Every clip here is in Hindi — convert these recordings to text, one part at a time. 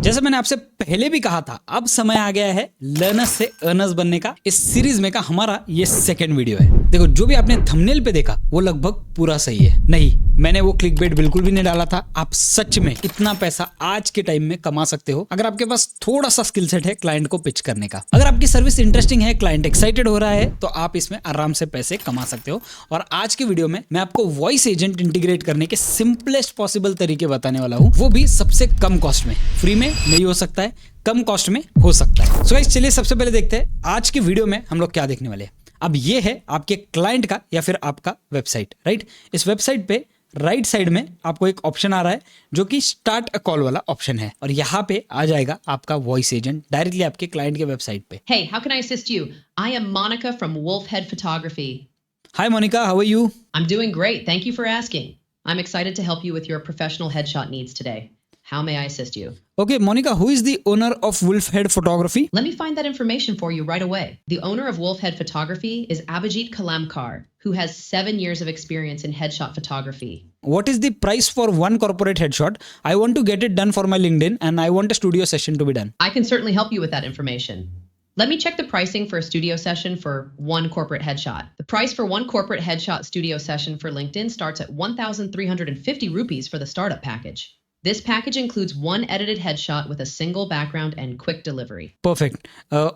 जैसे मैंने आपसे पहले भी कहा था, अब समय आ गया है लर्नर्स से अर्नर्स बनने का। इस सीरीज में का हमारा ये सेकंड वीडियो है। देखो, जो भी आपने थंबनेल पे देखा वो लगभग पूरा सही है। नहीं, मैंने वो क्लिकबेट बिल्कुल भी नहीं डाला था। आप सच में इतना पैसा आज के टाइम में कमा सकते हो अगर आपके पास थोड़ा सा स्किल सेट है क्लाइंट को पिच करने का। अगर आपकी सर्विस इंटरेस्टिंग है, क्लाइंट एक्साइटेड हो रहा है, तो आप इसमें आराम से पैसे कमा सकते हो। और आज के वीडियो में मैं आपको वॉइस एजेंट इंटीग्रेट करने के सिंपलेस्ट पॉसिबल तरीके बताने वाला हूं, वो भी सबसे कम कॉस्ट में। फ्री में नहीं हो सकता है, कम कॉस्ट में हो सकता है। सो गाइस, चलिए सबसे पहले देखते हैं आज की वीडियो में हम लोग क्या देखने वाले हैं। अब ये है आपके क्लाइंट का या फिर आपका वेबसाइट, राइट। इस वेबसाइट पे राइट साइड में आपको एक ऑप्शन आ रहा है जो कि स्टार्ट अ कॉल वाला ऑप्शन है, और यहाँ पे आ जाएगा आपका वॉइस एजेंट डायरेक्टली आपके क्लाइंट के वेबसाइट पे। Hey, how can I assist you? I am Monica from Wolfhead Photography. Hi Monica, how are you? I'm doing great. Thank you for asking. I'm excited to help you with your professional headshot needs today. How may I assist you? Okay, Monica, who is the owner of Wolfhead Photography? Let me find that information for you right away. The owner of Wolfhead Photography is Abhijit Kalamkar, who has 7 years of experience in headshot photography. What is the price for one corporate headshot? I want to get it done for my LinkedIn and I want a studio session to be done. I can certainly help you with that information. Let me check the pricing for a studio session for one corporate headshot. The price for one corporate headshot studio session for LinkedIn starts at 1,350 rupees for the startup package. This package includes one edited headshot with a single background and quick delivery. Perfect.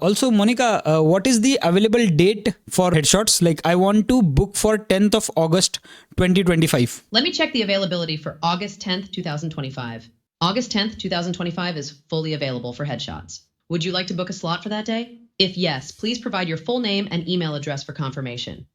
Also, Monica, what is the available date for headshots? Like, I want to book for 10th of August 2025. Let me check the availability for August 10th, 2025. August 10th, 2025 is fully available for headshots. Would you like to book a slot for that day? If yes, please provide your full name and email address for confirmation.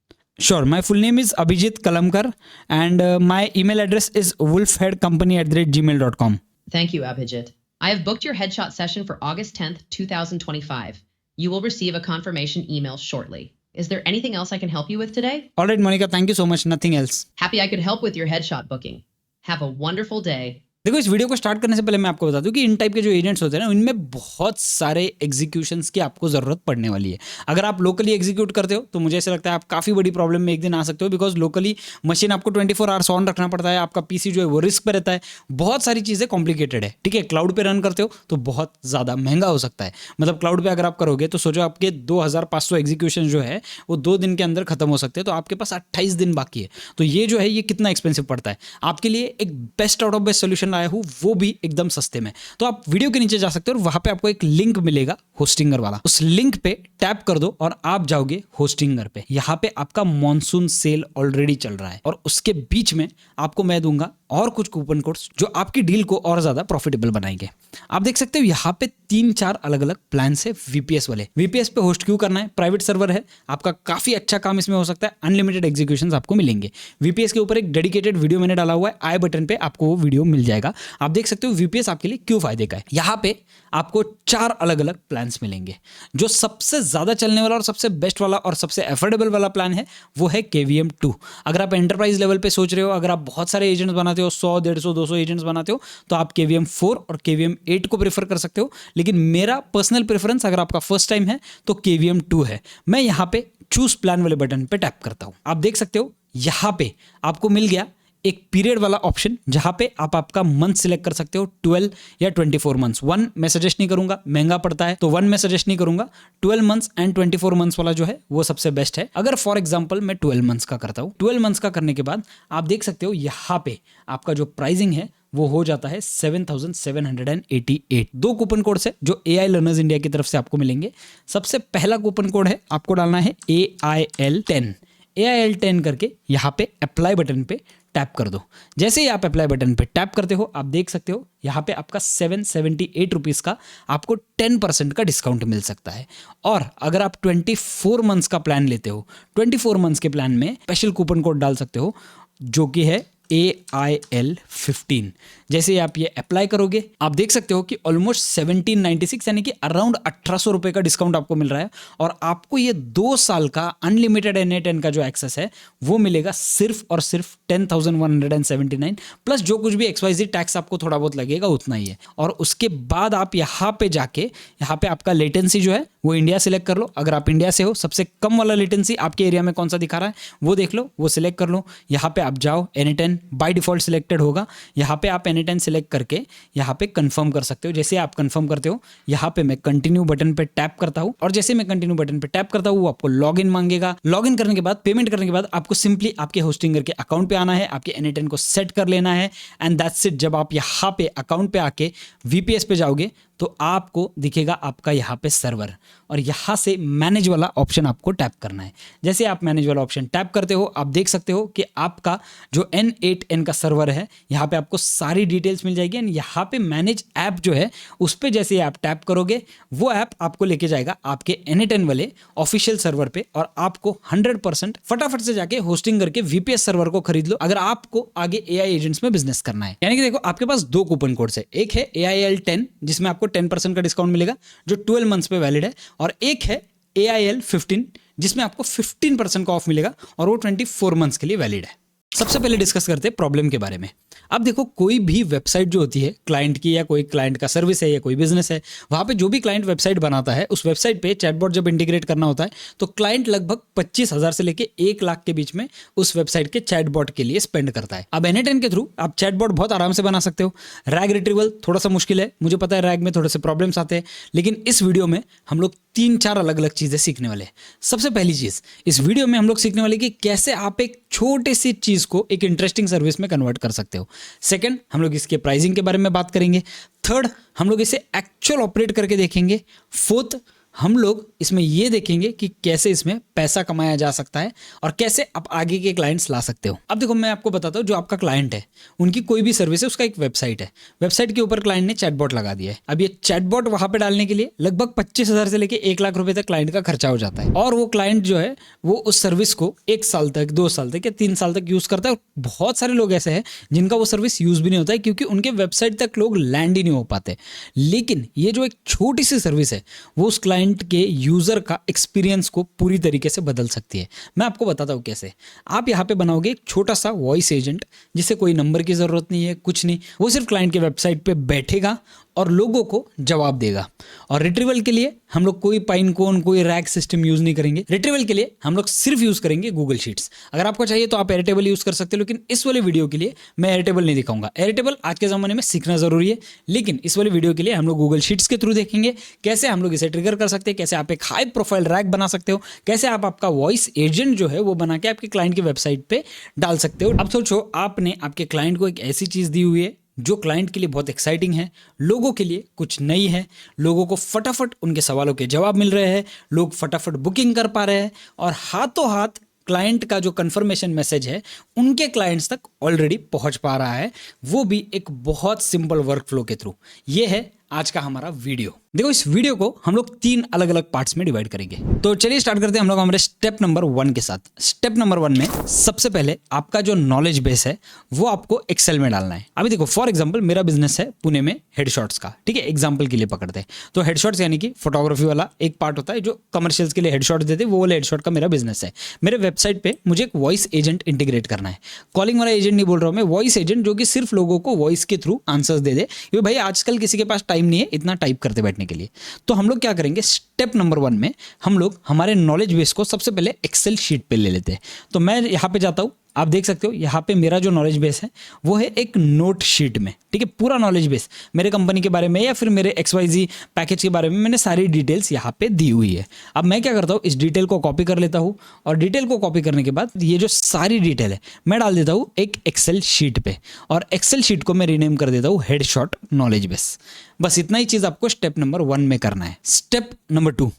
Sure. My full name is Abhijit Kalamkar and my email address is wolfheadcompany@gmail.com. Thank you, Abhijit. I have booked your headshot session for August 10th, 2025. You will receive a confirmation email shortly. Is there anything else I can help you with today? All right, Monica. Thank you so much. Nothing else. Happy I could help with your headshot booking. Have a wonderful day. देखो, इस वीडियो को स्टार्ट करने से पहले मैं आपको बता दूं कि इन टाइप के जो एजेंट्स होते हैं ना, इनमें बहुत सारे एग्जीक्यूशंस की आपको ज़रूरत पड़ने वाली है। अगर आप लोकली एग्जीक्यूट करते हो तो मुझे ऐसा लगता है आप काफ़ी बड़ी प्रॉब्लम में एक दिन आ सकते हो, बिकॉज लोकली मशीन आपको 24 आवर्स ऑन रखना पड़ता है, आपका पीसी जो है वो रिस्क पे रहता है, बहुत सारी चीज़ें कॉम्प्लिकेटेड है। ठीक है, क्लाउड पे रन करते हो तो बहुत ज़्यादा महंगा हो सकता है। मतलब क्लाउड पर अगर आप करोगे तो सोचो आपके 2500 एग्जीक्यूशन जो है वो 2 दिन के अंदर खत्म हो सकते हैं, तो आपके पास 28 दिन बाकी है। तो ये जो है ये कितना एक्सपेंसिव पड़ता है। आपके लिए एक best out of best solution लाया हूँ, वो भी एकदम सस्ते में। तो आप वीडियो के नीचे जा सकते हो और वहां पे आपको एक लिंक मिलेगा होस्टिंगर वाला। उस लिंक पे टैप कर दो और आप जाओगे होस्टिंगर पे। यहाँ पे आपका मॉनसून सेल ऑलरेडी चल रहा है और उसके बीच में आपको मैं दूंगा और कुछ कूपन कोड्स जो आपकी डील को और ज्यादा प्रॉफिटेबल बनाएंगे। आप देख सकते हो यहाँ पे 3-4 अलग अलग प्लान है वीपीएस वाले। वीपीएस पे होस्ट क्यों करना है? प्राइवेट सर्वर है, आपका काफी अच्छा काम इसमें हो सकता है, अनलिमिटेड एग्जीक्यूशंस आपको मिलेंगे। वीपीएस के ऊपर एक डेडिकेटेड वीडियो मैंने डाला हुआ है, आई बटन पे आपको वो वीडियो मिल जाएगा। आप देख सकते हो वीपीएस आपके लिए क्यों फायदे का है। यहाँ पे आपको 4 अलग अलग प्लान्स मिलेंगे। जो सबसे ज्यादा चलने वाला और सबसे बेस्ट वाला और सबसे एफोर्डेबल वाला प्लान है वो है KVM 2। अगर आप एंटरप्राइज लेवल पे सोच रहे हो, अगर आप बहुत सारे एजेंट्स बनाते हो, 100, 150, 200 एजेंट्स बनाते हो, तो आप KVM 4 और KVM 8 को प्रेफर कर सकते हो। लेकिन मेरा पर्सनल प्रेफरेंस, अगर आपका फर्स्ट टाइम है, तो KVM 2 है। मैं यहाँ पे चूज प्लान वाले बटन पे टैप करता हूँ। आप देख सकते हो यहाँ पे आपको मिल गया एक पीरियड वाला ऑप्शन, जहां पे आप आपका मंथ सिलेक्ट कर सकते हो, 12 या 24 मंथ्स। 1 मैं सजेस्ट नहीं करूंगा, महंगा पड़ता है, तो 1 मैं सजेस्ट नहीं करूंगा। 12 मंथ्स एंड 24 मंथ्स वाला जो है वो सबसे बेस्ट है। अगर फॉर एग्जांपल मैं 12 मंथ्स का करता हूँ, 12 मंथ्स का करने के बाद आप देख सकते हो यहाँ पे आपका जो प्राइसिंग है वो हो जाता है 7,788। 2 कूपन कोड है जो AI लर्नर्स इंडिया की तरफ से आपको मिलेंगे। सबसे पहला कूपन कोड है, आपको डालना है AIL10। AIL10 करके यहाँ पे अप्लाई बटन पे टैप कर दो। जैसे ही आप अप्लाई बटन पे टैप करते हो, आप देख सकते हो यहाँ पे आपका 778 रुपीज़ का आपको 10% का डिस्काउंट मिल सकता है। और अगर आप 24 मंथ्स का प्लान लेते हो, 24 मंथ्स के प्लान में स्पेशल कूपन कोड डाल सकते हो जो कि है AIL15। जैसे आप ये अप्लाई करोगे, आप देख सकते हो कि ऑलमोस्ट 1796 यानी कि अराउंड 1800 रुपए का डिस्काउंट आपको मिल रहा है। और आपको ये 2 साल का अनलिमिटेड NA10 का जो एक्सेस है वो मिलेगा सिर्फ और सिर्फ 10,179 प्लस जो कुछ भी XYZ टैक्स आपको थोड़ा बहुत लगेगा उतना ही है। और उसके बाद आप यहाँ पे जाके यहाँ पे आपका लेटेंसी जो है वो इंडिया सिलेक्ट कर लो। अगर आप इंडिया से हो, सबसे कम वाला लेटेंसी आपके एरिया में कौन सा दिखा रहा है वो देख लो, वो सिलेक्ट कर लो। यहाँ पे आप जाओ, N10 बाय डिफॉल्ट सिलेक्टेड होगा। यहाँ पे आप N10 सिलेक्ट करके यहाँ पे कंफर्म कर सकते हो। जैसे आप कंफर्म करते हो, यहाँ पे मैं कंटिन्यू बटन पे टैप करता हूँ, और जैसे मैं कंटिन्यू बटन पे टैप करता हूँ वो आपको लॉगिन मांगेगा। लॉगिन करने के बाद, पेमेंट करने के बाद आपको सिंपली आपके होस्टिंगर के अकाउंट पे आना है, आपके N10 को सेट कर लेना है, एंड दैट्स इट। जब आप यहाँ पे अकाउंट पे आके VPS पे जाओगे तो आपको दिखेगा आपका यहाँ पे सर्वर, और यहाँ से मैनेज वाला ऑप्शन आपको टैप करना है। जैसे आप मैनेज वाला ऑप्शन टैप करते हो, आप देख सकते हो कि आपका जो N8N का सर्वर है, यहाँ पे आपको सारी डिटेल्स मिल जाएगी। एंड यहाँ पे मैनेज ऐप जो है उस पर जैसे आप टैप करोगे, वो ऐप आपको लेके जाएगा आपके N8N वाले ऑफिशियल सर्वर पे, और आपको 100% फटाफट से जाके होस्टिंग करके VPS सर्वर को खरीद लो, अगर आपको आगे AI एजेंट्स में बिजनेस करना है। यानी कि देखो, आपके पास 2 कूपन कोड्स है। एक है AIL10 जिसमें आपको 10% का डिस्काउंट मिलेगा जो 12 मंथ्स पे वैलिड है, और एक है AIL15 जिसमें आपको 15% का ऑफ मिलेगा और वो 24 मंथ्स के लिए वैलिड है। सबसे पहले डिस्कस करते हैं प्रॉब्लम के बारे में। अब देखो, कोई भी वेबसाइट जो होती है क्लाइंट की, या कोई क्लाइंट का सर्विस है या कोई बिजनेस है, वहाँ पे जो भी क्लाइंट वेबसाइट बनाता है, उस वेबसाइट पे चैटबॉट जब इंटीग्रेट करना होता है तो क्लाइंट लगभग 25,000 से लेके 1 लाख के बीच में उस वेबसाइट के चैटबॉट के लिए स्पेंड करता है। अब N8N के थ्रू आप चैटबॉट बहुत आराम से बना सकते हो। रैग रिट्रीवल थोड़ा सा मुश्किल है, मुझे पता है रैग में थोड़े से प्रॉब्लम्स आते हैं, लेकिन इस वीडियो में हम लोग 3-4 अलग अलग चीज़ें सीखने वाले हैं। सबसे पहली चीज़, इस वीडियो में हम लोग सीखने वाले कि कैसे आप एक छोटी सी चीज़ को एक इंटरेस्टिंग सर्विस में कन्वर्ट कर सकते हो। सेकंड, हम लोग इसके प्राइसिंग के बारे में बात करेंगे। थर्ड, हम लोग इसे एक्चुअल ऑपरेट करके देखेंगे। फोर्थ, हम लोग इसमें ये देखेंगे कि कैसे इसमें पैसा कमाया जा सकता है और कैसे आप आगे के क्लाइंट्स ला सकते हो। अब देखो, मैं आपको बताता हूँ, जो आपका क्लाइंट है उनकी कोई भी सर्विस है, उसका एक वेबसाइट है, वेबसाइट के ऊपर क्लाइंट ने चैटबॉट लगा दिया है। अब ये चैटबॉट वहां पे डालने के लिए लगभग 25,000 से लेके 1 लाख रुपए तक क्लाइंट का खर्चा हो जाता है, और वो क्लाइंट जो है वो उस सर्विस को 1 साल तक, 2 साल तक या 3 साल तक यूज करता है। बहुत सारे लोग ऐसे हैं जिनका वो सर्विस यूज भी नहीं होता है, क्योंकि उनके वेबसाइट तक लोग लैंड ही नहीं हो पाते। लेकिन ये जो एक छोटी सी सर्विस है वो उस क्लाइंट के यूजर का एक्सपीरियंस को पूरी तरीके से बदल सकती है। मैं आपको बताता हूँ कैसे। आप यहाँ पे बनाओगे एक छोटा सा वॉइस एजेंट, जिसे कोई नंबर की जरूरत नहीं है, कुछ नहीं, वो सिर्फ क्लाइंट के वेबसाइट पे बैठेगा और लोगों को जवाब देगा। और रिट्रीवल के लिए हम लोग कोई पाइनकोन, कोई रैग सिस्टम यूज नहीं करेंगे। रिट्रीवल के लिए हम लोग सिर्फ यूज करेंगे गूगल शीट्स। अगर आपको चाहिए तो आप एयरटेबल यूज कर सकते हो, लेकिन इस वाले वीडियो के लिए मैं एयरटेबल नहीं दिखाऊंगा। एयरटेबल आज के जमाने में सीखना जरूरी है, लेकिन इस वाले वीडियो के लिए हम लोग गूगल शीट्स के थ्रू देखेंगे कैसे हम लोग इसे ट्रिगर कर सकते हैं, कैसे आप एक हाई प्रोफाइल रैग बना सकते हो, कैसे आप आपका वॉइस एजेंट जो है वो बना के आपके क्लाइंट की वेबसाइट पे डाल सकते हो। अब सोचो, आपने आपके क्लाइंट को एक ऐसी चीज दी हुई है जो क्लाइंट के लिए बहुत एक्साइटिंग है, लोगों के लिए कुछ नई है, लोगों को फटाफट उनके सवालों के जवाब मिल रहे हैं, लोग फटाफट बुकिंग कर पा रहे हैं, और हाथों हाथ क्लाइंट का जो कंफर्मेशन मैसेज है उनके क्लाइंट्स तक ऑलरेडी पहुंच पा रहा है, वो भी एक बहुत सिंपल वर्कफ्लो के थ्रू। ये है आज का हमारा वीडियो। देखो, इस वीडियो को हम लोग 3 अलग अलग पार्ट्स में डिवाइड करेंगे। तो चलिए स्टार्ट करते हैं हम लोग हमारे स्टेप नंबर 1 के साथ। स्टेप नंबर 1 में सबसे पहले आपका जो नॉलेज बेस है वो आपको एक्सेल में डालना है। अभी देखो, फॉर एग्जांपल मेरा बिजनेस है पुणे में हेडशॉट्स का, ठीक है, एग्जांपल के लिए पकड़ते हैं। तो हेडशॉट्स यानी कि फोटोग्राफी वाला एक पार्ट होता है जो कमर्शियल्स के लिए हेडशॉट्स देते हैं, वो वाले हेडशॉट का मेरा बिजनेस है। मेरे वेबसाइट पे मुझे एक वॉइस एजेंट इंटीग्रेट करना है। कॉलिंग वाला एजेंट नहीं बोल रहा हूँ मैं, वॉइस एजेंट जो कि सिर्फ लोगों को वॉइस के थ्रू आंसर्स दे दे, क्योंकि भाई आजकल किसी के पास टाइम नहीं है इतना टाइप करते बैठने के लिए। तो हम लोग क्या करेंगे, स्टेप नंबर 1 में हम लोग हमारे नॉलेज बेस को सबसे पहले एक्सेल शीट पे ले लेते हैं। तो मैं यहाँ पे जाता हूँ, आप देख सकते हो यहाँ पे मेरा जो नॉलेज बेस है वो है एक नोट शीट में, ठीक है। पूरा नॉलेज बेस मेरे कंपनी के बारे में या फिर मेरे XYZ पैकेज के बारे में मैंने सारी डिटेल्स यहाँ पे दी हुई है। अब मैं क्या करता हूँ, इस डिटेल को कॉपी कर लेता हूँ, और डिटेल को कॉपी करने के बाद ये जो सारी डिटेल है मैं डाल देता हूँ एक एक्सेल शीट पे, और एक्सेल शीट को मैं रीनेम कर देता हूँ हेडशॉट नॉलेज बेस। बस इतना ही चीज़ आपको स्टेप नंबर 1 में करना है। स्टेप नंबर 2,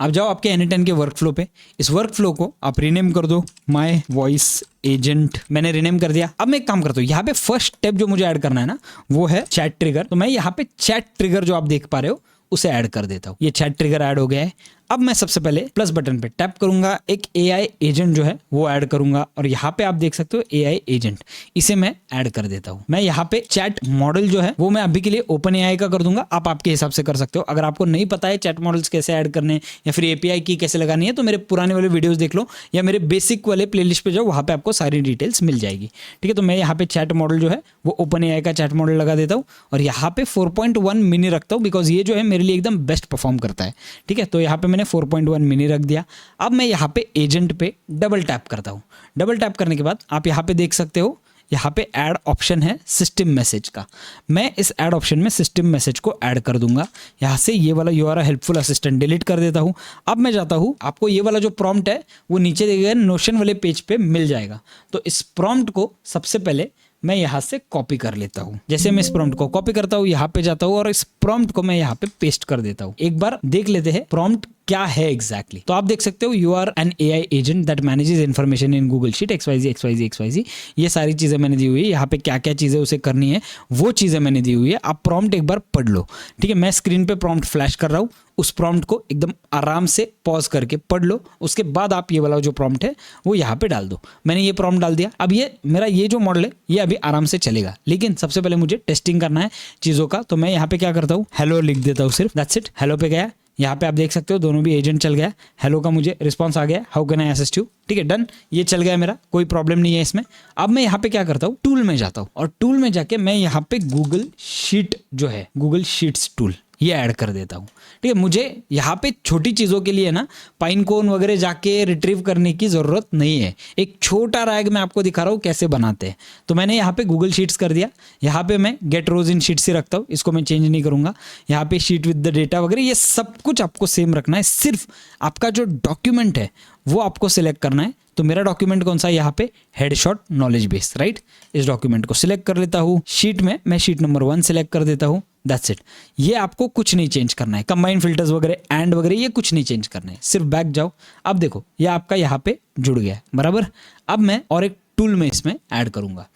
आप जाओ आपके N8N के वर्कफ्लो पे, इस वर्कफ्लो को आप रीनेम कर दो माय वॉइस एजेंट। मैंने रीनेम कर दिया। अब मैं एक काम करता हूँ, यहाँ पे फर्स्ट स्टेप जो मुझे ऐड करना है ना वो है चैट ट्रिगर। तो मैं यहाँ पे चैट ट्रिगर जो आप देख पा रहे हो उसे ऐड कर देता हूँ। ये चैट ट्रिगर ऐड हो गया है। अब मैं सबसे पहले प्लस बटन पे टैप करूंगा, एक AI एजेंट जो है वो ऐड करूंगा, और यहाँ पे आप देख सकते हो AI एजेंट, इसे मैं ऐड कर देता हूँ। मैं यहाँ पे चैट मॉडल जो है वो मैं अभी के लिए OpenAI का कर दूंगा, आप आपके हिसाब से कर सकते हो। अगर आपको नहीं पता है चैट मॉडल्स कैसे ऐड करने या फिर API की कैसे लगानी है, तो मेरे पुराने वाले वीडियोस देख लो या मेरे बेसिक वाले प्लेलिस्ट पे जाओ, वहाँ पे आपको सारी डिटेल्स मिल जाएगी, ठीक है। तो मैं यहाँ पे चैट मॉडल जो है वो OpenAI का चैट मॉडल लगा देता हूँ, और यहाँ पे 4.1 मिनी रखता हूँ, बिकॉज ये जो है मेरे लिए एकदम बेस्ट परफॉर्म करता है, ठीक है। तो यहाँ पे मैंने मैंने 4.1 मिनी रख दिया। अब मैं यहाँ पे एजेंट पे डबल टैप करता हूँ। डबल टैप करने के बाद आप यहाँ पे देख सकते हो, यहाँ पे ऐड ऑप्शन है सिस्टम मैसेज का। मैं इस ऐड ऑप्शन में सिस्टम मैसेज को ऐड कर दूंगा। यहाँ से ये वाला you are a helpful assistant delete कर देता हूँ। अब मैं जाता हूँ, आपको ये वाला जो प्रॉम्प्ट है वो नीचे दिए गए नोशन वाले पेज पे मिल जाएगा। तो इस प्रॉम्प्ट को सबसे पहले मैं यहाँ से कॉपी कर लेता हूँ। जैसे मैं इस प्रॉम्प्ट को कॉपी करता हूँ, यहाँ पे जाता हूँ और इस प्रॉम्प्ट को मैं यहाँ पे पेस्ट कर देता हूँ। एक बार देख लेते हैं प्रॉम्प्ट क्या है एग्जैक्टली। तो आप देख सकते हो, you are an AI agent that manages information in Google sheet XYZ। ये सारी चीजें मैंने दी हुई है। यहाँ पे क्या क्या चीजें उसे करनी है वो चीजें मैंने दी हुई है। आप प्रॉम्प्ट एक बार पढ़ लो, ठीक है। मैं स्क्रीन पे प्रॉम्प्ट फ्लैश कर रहा हूँ, उस प्रॉम्प्ट को एकदम आराम से पॉज करके पढ़ लो। उसके बाद आप ये वाला जो प्रॉम्प्ट है वो यहाँ पे डाल दो। मैंने ये प्रॉम्प्ट डाल दिया। अब ये मेरा ये जो मॉडल है ये अभी आराम से चलेगा, लेकिन सबसे पहले मुझे टेस्टिंग करना है चीज़ों का। तो मैं यहाँ पे क्या करता हूँ, हेलो लिख देता हूँ सिर्फ, दैट्स इट। हेलो पे गया, यहाँ पे आप देख सकते हो दोनों भी एजेंट चल गया। हेलो का मुझे रिस्पॉन्स आ गया, how can I assist you, ठीक है, डन। ये चल गया मेरा, कोई प्रॉब्लम नहीं है इसमें। अब मैं यहाँ पे क्या करता हूँ, टूल में जाता हूँ और टूल में जाके मैं यहाँ पे गूगल शीट जो है, गूगल शीट्स टूल, ये ऐड कर देता हूँ, ठीक है। मुझे यहाँ पे छोटी चीज़ों के लिए ना पाइन कोन वगैरह जाके रिट्रीव करने की ज़रूरत नहीं है। एक छोटा रैग मैं आपको दिखा रहा हूँ कैसे बनाते हैं। तो मैंने यहाँ पे गूगल शीट्स कर दिया। यहाँ पे मैं गेट रोज इन शीट्स ही रखता हूँ, इसको मैं चेंज नहीं करूँगा। यहाँ पे शीट विद द डेटा वगैरह ये सब कुछ आपको सेम रखना है। सिर्फ आपका जो डॉक्यूमेंट है वो आपको सिलेक्ट करना है। तो मेरा डॉक्यूमेंट कौन सा है, यहाँ पे हेडशॉट नॉलेज बेस, राइट। इस डॉक्यूमेंट को सिलेक्ट कर लेता हूँ। शीट में मैं शीट नंबर 1 सिलेक्ट कर देता हूँ, दैट्स इट। ये आपको कुछ नहीं चेंज करना है, कंबाइन फिल्टर्स वगैरह एंड वगैरह ये कुछ नहीं चेंज करना है, सिर्फ बैक जाओ। अब देखो ये आपका यहाँ पे जुड़ गया है, बराबर। अब मैं और एक टूल में इसमें ऐड करूँगा।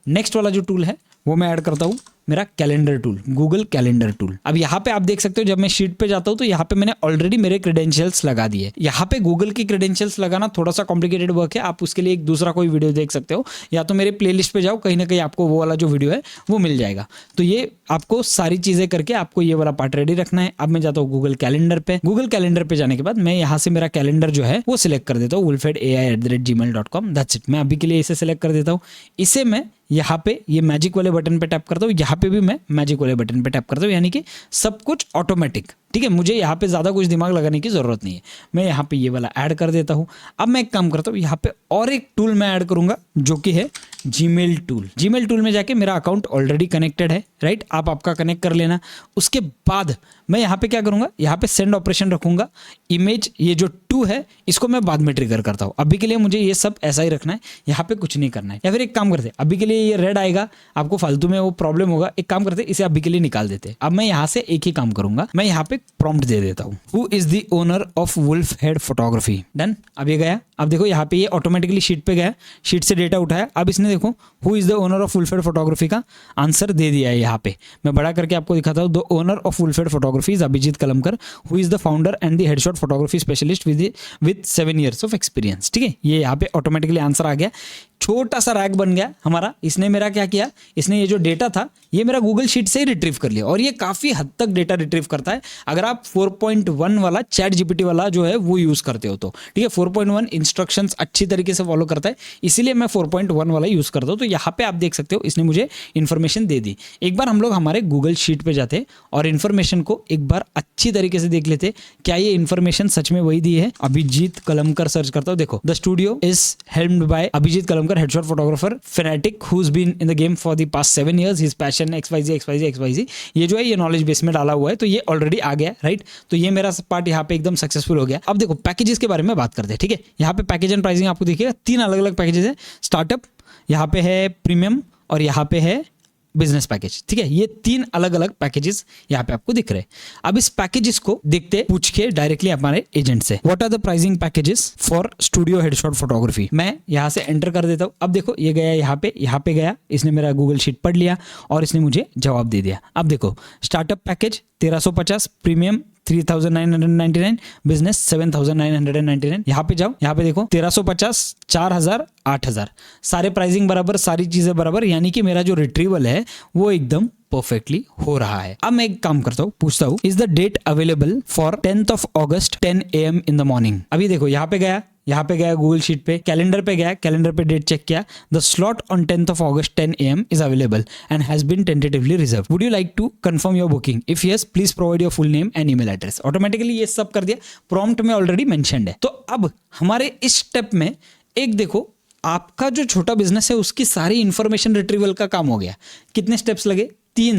नेक्स्ट वाला जो टूल है वो मैं ऐड करता हूँ, मेरा calendar tool, Google calendar tool. अब यहाँ पे आप देख सकते हो, जब मैं शीट पे जाता हूँ तो यहाँ पे मैंने ऑलरेडी मेरे क्रेडेंशियल्स लगा दिए। यहाँ पे गूगल की क्रेडेंशियल्स लगाना थोड़ा सा कॉम्प्लिकेटेड वर्क है, आप उसके लिए एक दूसरा कोई वीडियो देख सकते हो, या तो मेरे प्लेलिस्ट पे जाओ, कहीं ना कहीं आपको वो वाला जो वीडियो है वो मिल जाएगा। तो ये आपको सारी चीजें करके आपको ये वाला पार्ट रेडी रखना है। अब मैं जाता हूँ गूगल कैलेंडर पे। गूगल कैलेंडर पे जाने के बाद मैं यहाँ से मेरा कैलेंडर जो है वो सिलेक्ट कर देता हूँ, wolfedai@gmail.com, दैट्स इट। मैं अभी के लिए इसे सिलेक्ट कर देता हूँ। इसे मैं यहाँ पे ये मैजिक वाले बटन पे टैप करता हूँ, यहाँ पे भी मैं मैजिक वाले बटन पे टैप करता हूँ, यानी कि सब कुछ ऑटोमेटिक, ठीक है। मुझे यहाँ पे ज़्यादा कुछ दिमाग लगाने की ज़रूरत नहीं है। मैं यहाँ पे ये वाला ऐड कर देता हूँ। अब मैं एक काम करता हूँ, यहाँ पे और एक टूल मैं ऐड करूँगा जो कि है जीमेल टूल। जीमेल टूल में जाके मेरा अकाउंट ऑलरेडी कनेक्टेड है, राइट। आप आपका कनेक्ट कर लेना। उसके बाद मैं यहाँ पे क्या करूँगा, यहाँ पे सेंड ऑपरेशन रखूँगा। इमेज ये जो 2 है इसको मैं बाद में ट्रिगर करता हूँ। अभी के लिए मुझे ये सब ऐसा ही रखना है, यहाँ पे कुछ नहीं करना है। या फिर एक काम करते हैं, अभी के लिए ये रेड आएगा, आपको फालतू में वो प्रॉब्लम होगा। एक काम करते हैं, इसे अभी के लिए निकाल देते हैं। अब मैं यहाँ से एक ही काम करूँगा, मैं यहाँ पे प्रॉम्प्ट दे देता हूँ, who is the owner of Wolfhead photography, done. अब ये गया। अब देखो यहाँ पे ये ऑटोमेटिकली शीट पे गया, शीट से डेटा उठाया। अब इसने देखो who is the owner of Wolfhead photography का आंसर दे दिया है। यहाँ पे मैं बड़ा करके आपको दिखाता हूँ, the owner of Wolfhead photography is Abhijeet Kalamkar, who is the founder and the headshot photography specialist with 7 years of experience, ठीक है। ये यहाँ पे ऑटोमेटिकली आंसर आ गया। छोटा सा रैक बन गया हमारा। इसने मेरा क्या किया, इसने ये जो डेटा था ये मेरा गूगल शीट से ही रिट्रीव कर लिया, और ये काफ़ी हद तक डेटा रिट्रीव करता है अगर आप 4.1 वाला चैट जीपीटी वाला जो है वो यूज़ करते हो तो, ठीक है। 4.1 इंस्ट्रक्शंस अच्छी तरीके से फॉलो करता है, इसीलिए मैं 4.1 वाला यूज़ करता हूँ। तो यहाँ पे आप देख सकते हो इसने मुझे इन्फॉर्मेशन दे दी। एक बार हम लोग हमारे गूगल शीट पे जाते और इन्फॉर्मेशन को एक बार अच्छी तरीके से देख लेते, क्या ये इन्फॉर्मेशन सच में वही दी है। अभिजीत कलमकर सर्च करता हूँ, देखो the studio is helmed by Abhijit Kalamkar, headshot photographer, fanatic, who has been in the game for the past 7 years, his passion XYZ। ये जो है ये नॉलेज बेस में डाला हुआ है, तो ये ऑलरेडी आ गया, राइट। तो ये मेरा पार्ट यहाँ पे एकदम सक्सेसफुल हो गया। अब देखो पैकेजेस के बारे में बात करते हैं, ठीक है। यहाँ पे पैकेज एंड प्राइसिंग आपको देखिएगा, 3 अलग अलग पैकेजेस है। स्टार्टअप, यहाँ पे है प्रीमियम, और यहाँ पे है बिजनेस पैकेज, ठीक है। ये 3 अलग अलग पैकेजेस यहाँ पे आपको दिख रहे हैं। अब इस पैकेजेस को देखते पूछ के डायरेक्टली हमारे एजेंट से, what are the pricing packages for studio headshot photography. मैं यहाँ से एंटर कर देता हूँ। अब देखो ये गया यहाँ पे गया, इसने मेरा गूगल शीट पढ़ लिया और इसने मुझे जवाब दे दिया। अब देखो स्टार्टअप पैकेज 1350, प्रीमियम 3999, बिजनेस 7999। यहाँ पे जाओ, यहाँ पे देखो 1350, 4000, 8000, सारे प्राइसिंग बराबर, सारी चीजें बराबर, यानी कि मेरा जो रिट्रीवल है वो एकदम परफेक्टली हो रहा है। अब मैं एक काम करता हूँ, पूछता हूँ, is the date available for 10th of August 10 AM in the morning. अभी देखो यहाँ पे गया, यहाँ पे गया गूगल शीट पे, कैलेंडर पे गया, कैलेंडर पे डेट चेक किया, the slot on 10th of August 10 AM is available and has been tentatively reserved. Would you like to confirm your booking? If yes, please provide your full name and email address. Automatically ये सब कर दिया, प्रॉम्प्ट में ऑलरेडी मेंशन्ड है। तो अब हमारे इस स्टेप में एक देखो, आपका जो छोटा बिजनेस है उसकी सारी इंफॉर्मेशन रिट्रीवल का काम हो गया। कितने स्टेप्स लगे?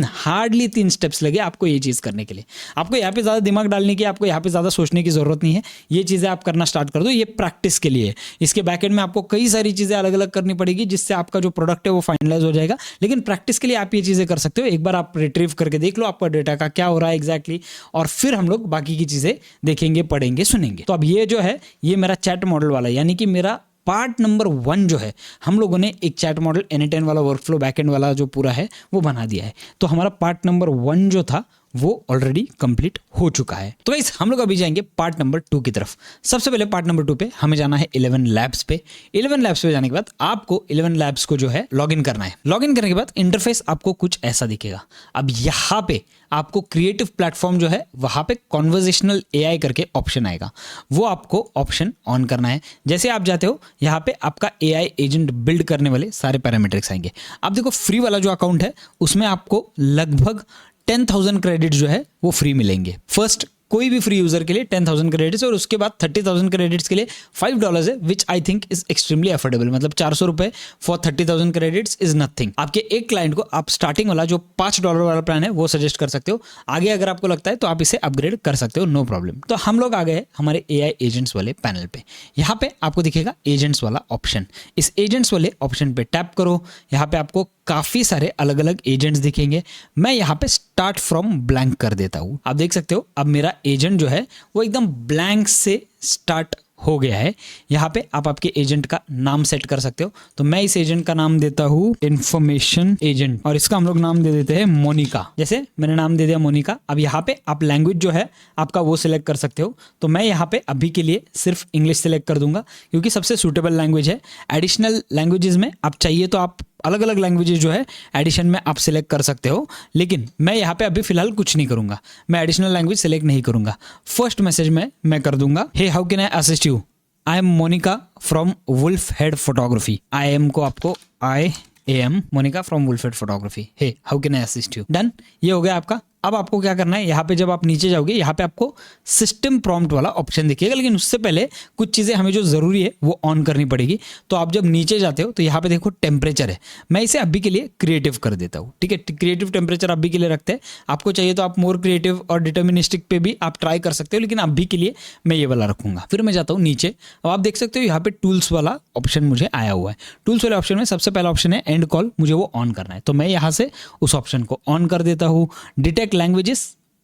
हार्डली 3 स्टेप्स लगे आपको ये चीज़ करने के लिए। आपको यहाँ पे ज़्यादा दिमाग डालने की, आपको यहाँ पे ज़्यादा सोचने की ज़रूरत नहीं है। ये चीज़ें आप करना स्टार्ट कर दो, ये प्रैक्टिस के लिए है। इसके बैकएंड में आपको कई सारी चीज़ें अलग अलग करनी पड़ेगी जिससे आपका जो प्रोडक्ट है वो फाइनलाइज हो जाएगा, लेकिन प्रैक्टिस के लिए आप ये चीज़ें कर सकते हो। एक बार आप रिट्रीव करके देख लो आपका डेटा का क्या हो रहा है एग्जैक्टली, और फिर हम लोग बाकी की चीज़ें देखेंगे, पढ़ेंगे, सुनेंगे। तो अब ये जो है ये मेरा चैट मॉडल वाला, यानी कि मेरा पार्ट नंबर 1 जो है, हम लोगों ने एक चैट मॉडल N10 वाला वर्कफ्लो बैकएंड वाला जो पूरा है वो बना दिया है। तो हमारा पार्ट नंबर 1 जो था वो ऑलरेडी कंप्लीट हो चुका है। तो गाइस हम लोग अभी जाएंगे पार्ट नंबर 2 की तरफ। सबसे पहले पार्ट नंबर 2 पे हमें जाना है 11 लैब्स पे। 11 लैब्स पे जाने के बाद आपको 11 लैब्स को जो है लॉगिन करना है। लॉगिन करने के बाद इंटरफेस आपको कुछ ऐसा दिखेगा। अब यहाँ पे आपको क्रिएटिव प्लेटफॉर्म जो है वहाँ पे कॉन्वर्जेशनल AI करके ऑप्शन आएगा, वो आपको ऑप्शन ऑन करना है। जैसे आप जाते हो यहाँ पे आपका AI एजेंट बिल्ड करने वाले सारे पैरामीट्रिक्स आएंगे। आप देखो फ्री वाला जो अकाउंट है उसमें आपको लगभग 10,000 क्रेडिट जो है वो फ्री मिलेंगे। फर्स्ट कोई भी फ्री यूजर के लिए 10,000 क्रेडिट्स, और उसके बाद 30,000 क्रेडिट्स के लिए $5 है, which I think is extremely affordable. मतलब 400 रुपए फॉर 30,000 क्रेडिट्स इज नथिंग। आपके एक क्लाइंट को आप स्टार्टिंग वाला जो $5 वाला प्लान है वो सजेस्ट कर सकते हो। आगे अगर आपको लगता है तो आप इसे अपग्रेड कर सकते हो, नो प्रॉब्लम। तो हम लोग आ गए हमारे AI एजेंट्स वाले पैनल पे। यहाँ पे आपको दिखेगा एजेंट्स वाला ऑप्शन। इस एजेंट्स वाले ऑप्शन पे टैप करो। यहाँ पे आपको काफ़ी सारे अलग अलग एजेंट्स दिखेंगे। मैं यहाँ पे स्टार्ट फ्रॉम ब्लैंक कर देता हूँ। आप देख सकते हो अब मेरा एजेंट जो है वो एकदम ब्लैंक से स्टार्ट हो गया है। यहाँ पे आप आपके एजेंट का नाम सेट कर सकते हो। तो मैं इस एजेंट का नाम देता हूँ इन्फॉर्मेशन एजेंट, और इसका हम लोग नाम दे देते हैं मोनिका। जैसे मैंने नाम दे दिया मोनिका। अब यहाँ पे आप लैंग्वेज जो है आपका वो सिलेक्ट कर सकते हो। तो मैं यहाँ पे अभी के लिए सिर्फ इंग्लिश सिलेक्ट कर दूंगा क्योंकि सबसे सूटेबल लैंग्वेज है। एडिशनल लैंग्वेजेस में आप चाहिए तो आप अलग अलग लैंग्वेजेस जो है एडिशन में आप सिलेक्ट कर सकते हो, लेकिन मैं यहाँ पे अभी फिलहाल कुछ नहीं करूँगा। मैं एडिशनल लैंग्वेज सिलेक्ट नहीं करूँगा। फर्स्ट मैसेज में मैं कर दूंगा, hey how can I assist you, I am Monica from Wolfhead Photography. I am को आपको I am Monica from Wolfhead Photography, hey how can I assist you. Done, ये हो गया आपका। अब आपको क्या करना है, यहाँ पे जब आप नीचे जाओगे यहाँ पे आपको सिस्टम प्रॉम्प्ट वाला ऑप्शन दिखेगा, लेकिन उससे पहले कुछ चीज़ें हमें जो ज़रूरी है वो ऑन करनी पड़ेगी। तो आप जब नीचे जाते हो तो यहाँ पे देखो टेम्परेचर है, मैं इसे अभी के लिए क्रिएटिव कर देता हूँ। ठीक है, क्रिएटिव टेम्परेचर अभी के लिए रखते हैं। आपको चाहिए तो आप मोर क्रिएटिव और डिटर्मिनिस्टिक पे भी आप ट्राई कर सकते हो, लेकिन अभी के लिए मैं ये वाला रखूँगा। फिर मैं जाता हूँ नीचे। अब आप देख सकते हो यहाँ पे टूल्स वाला ऑप्शन मुझे आया हुआ है। टूल्स वाले ऑप्शन में सबसे पहला ऑप्शन है एंड कॉल, मुझे वो ऑन करना है। तो मैं यहाँ से उस ऑप्शन को ऑन कर देता हूँ। डिटेक्ट लैंग्वेजेस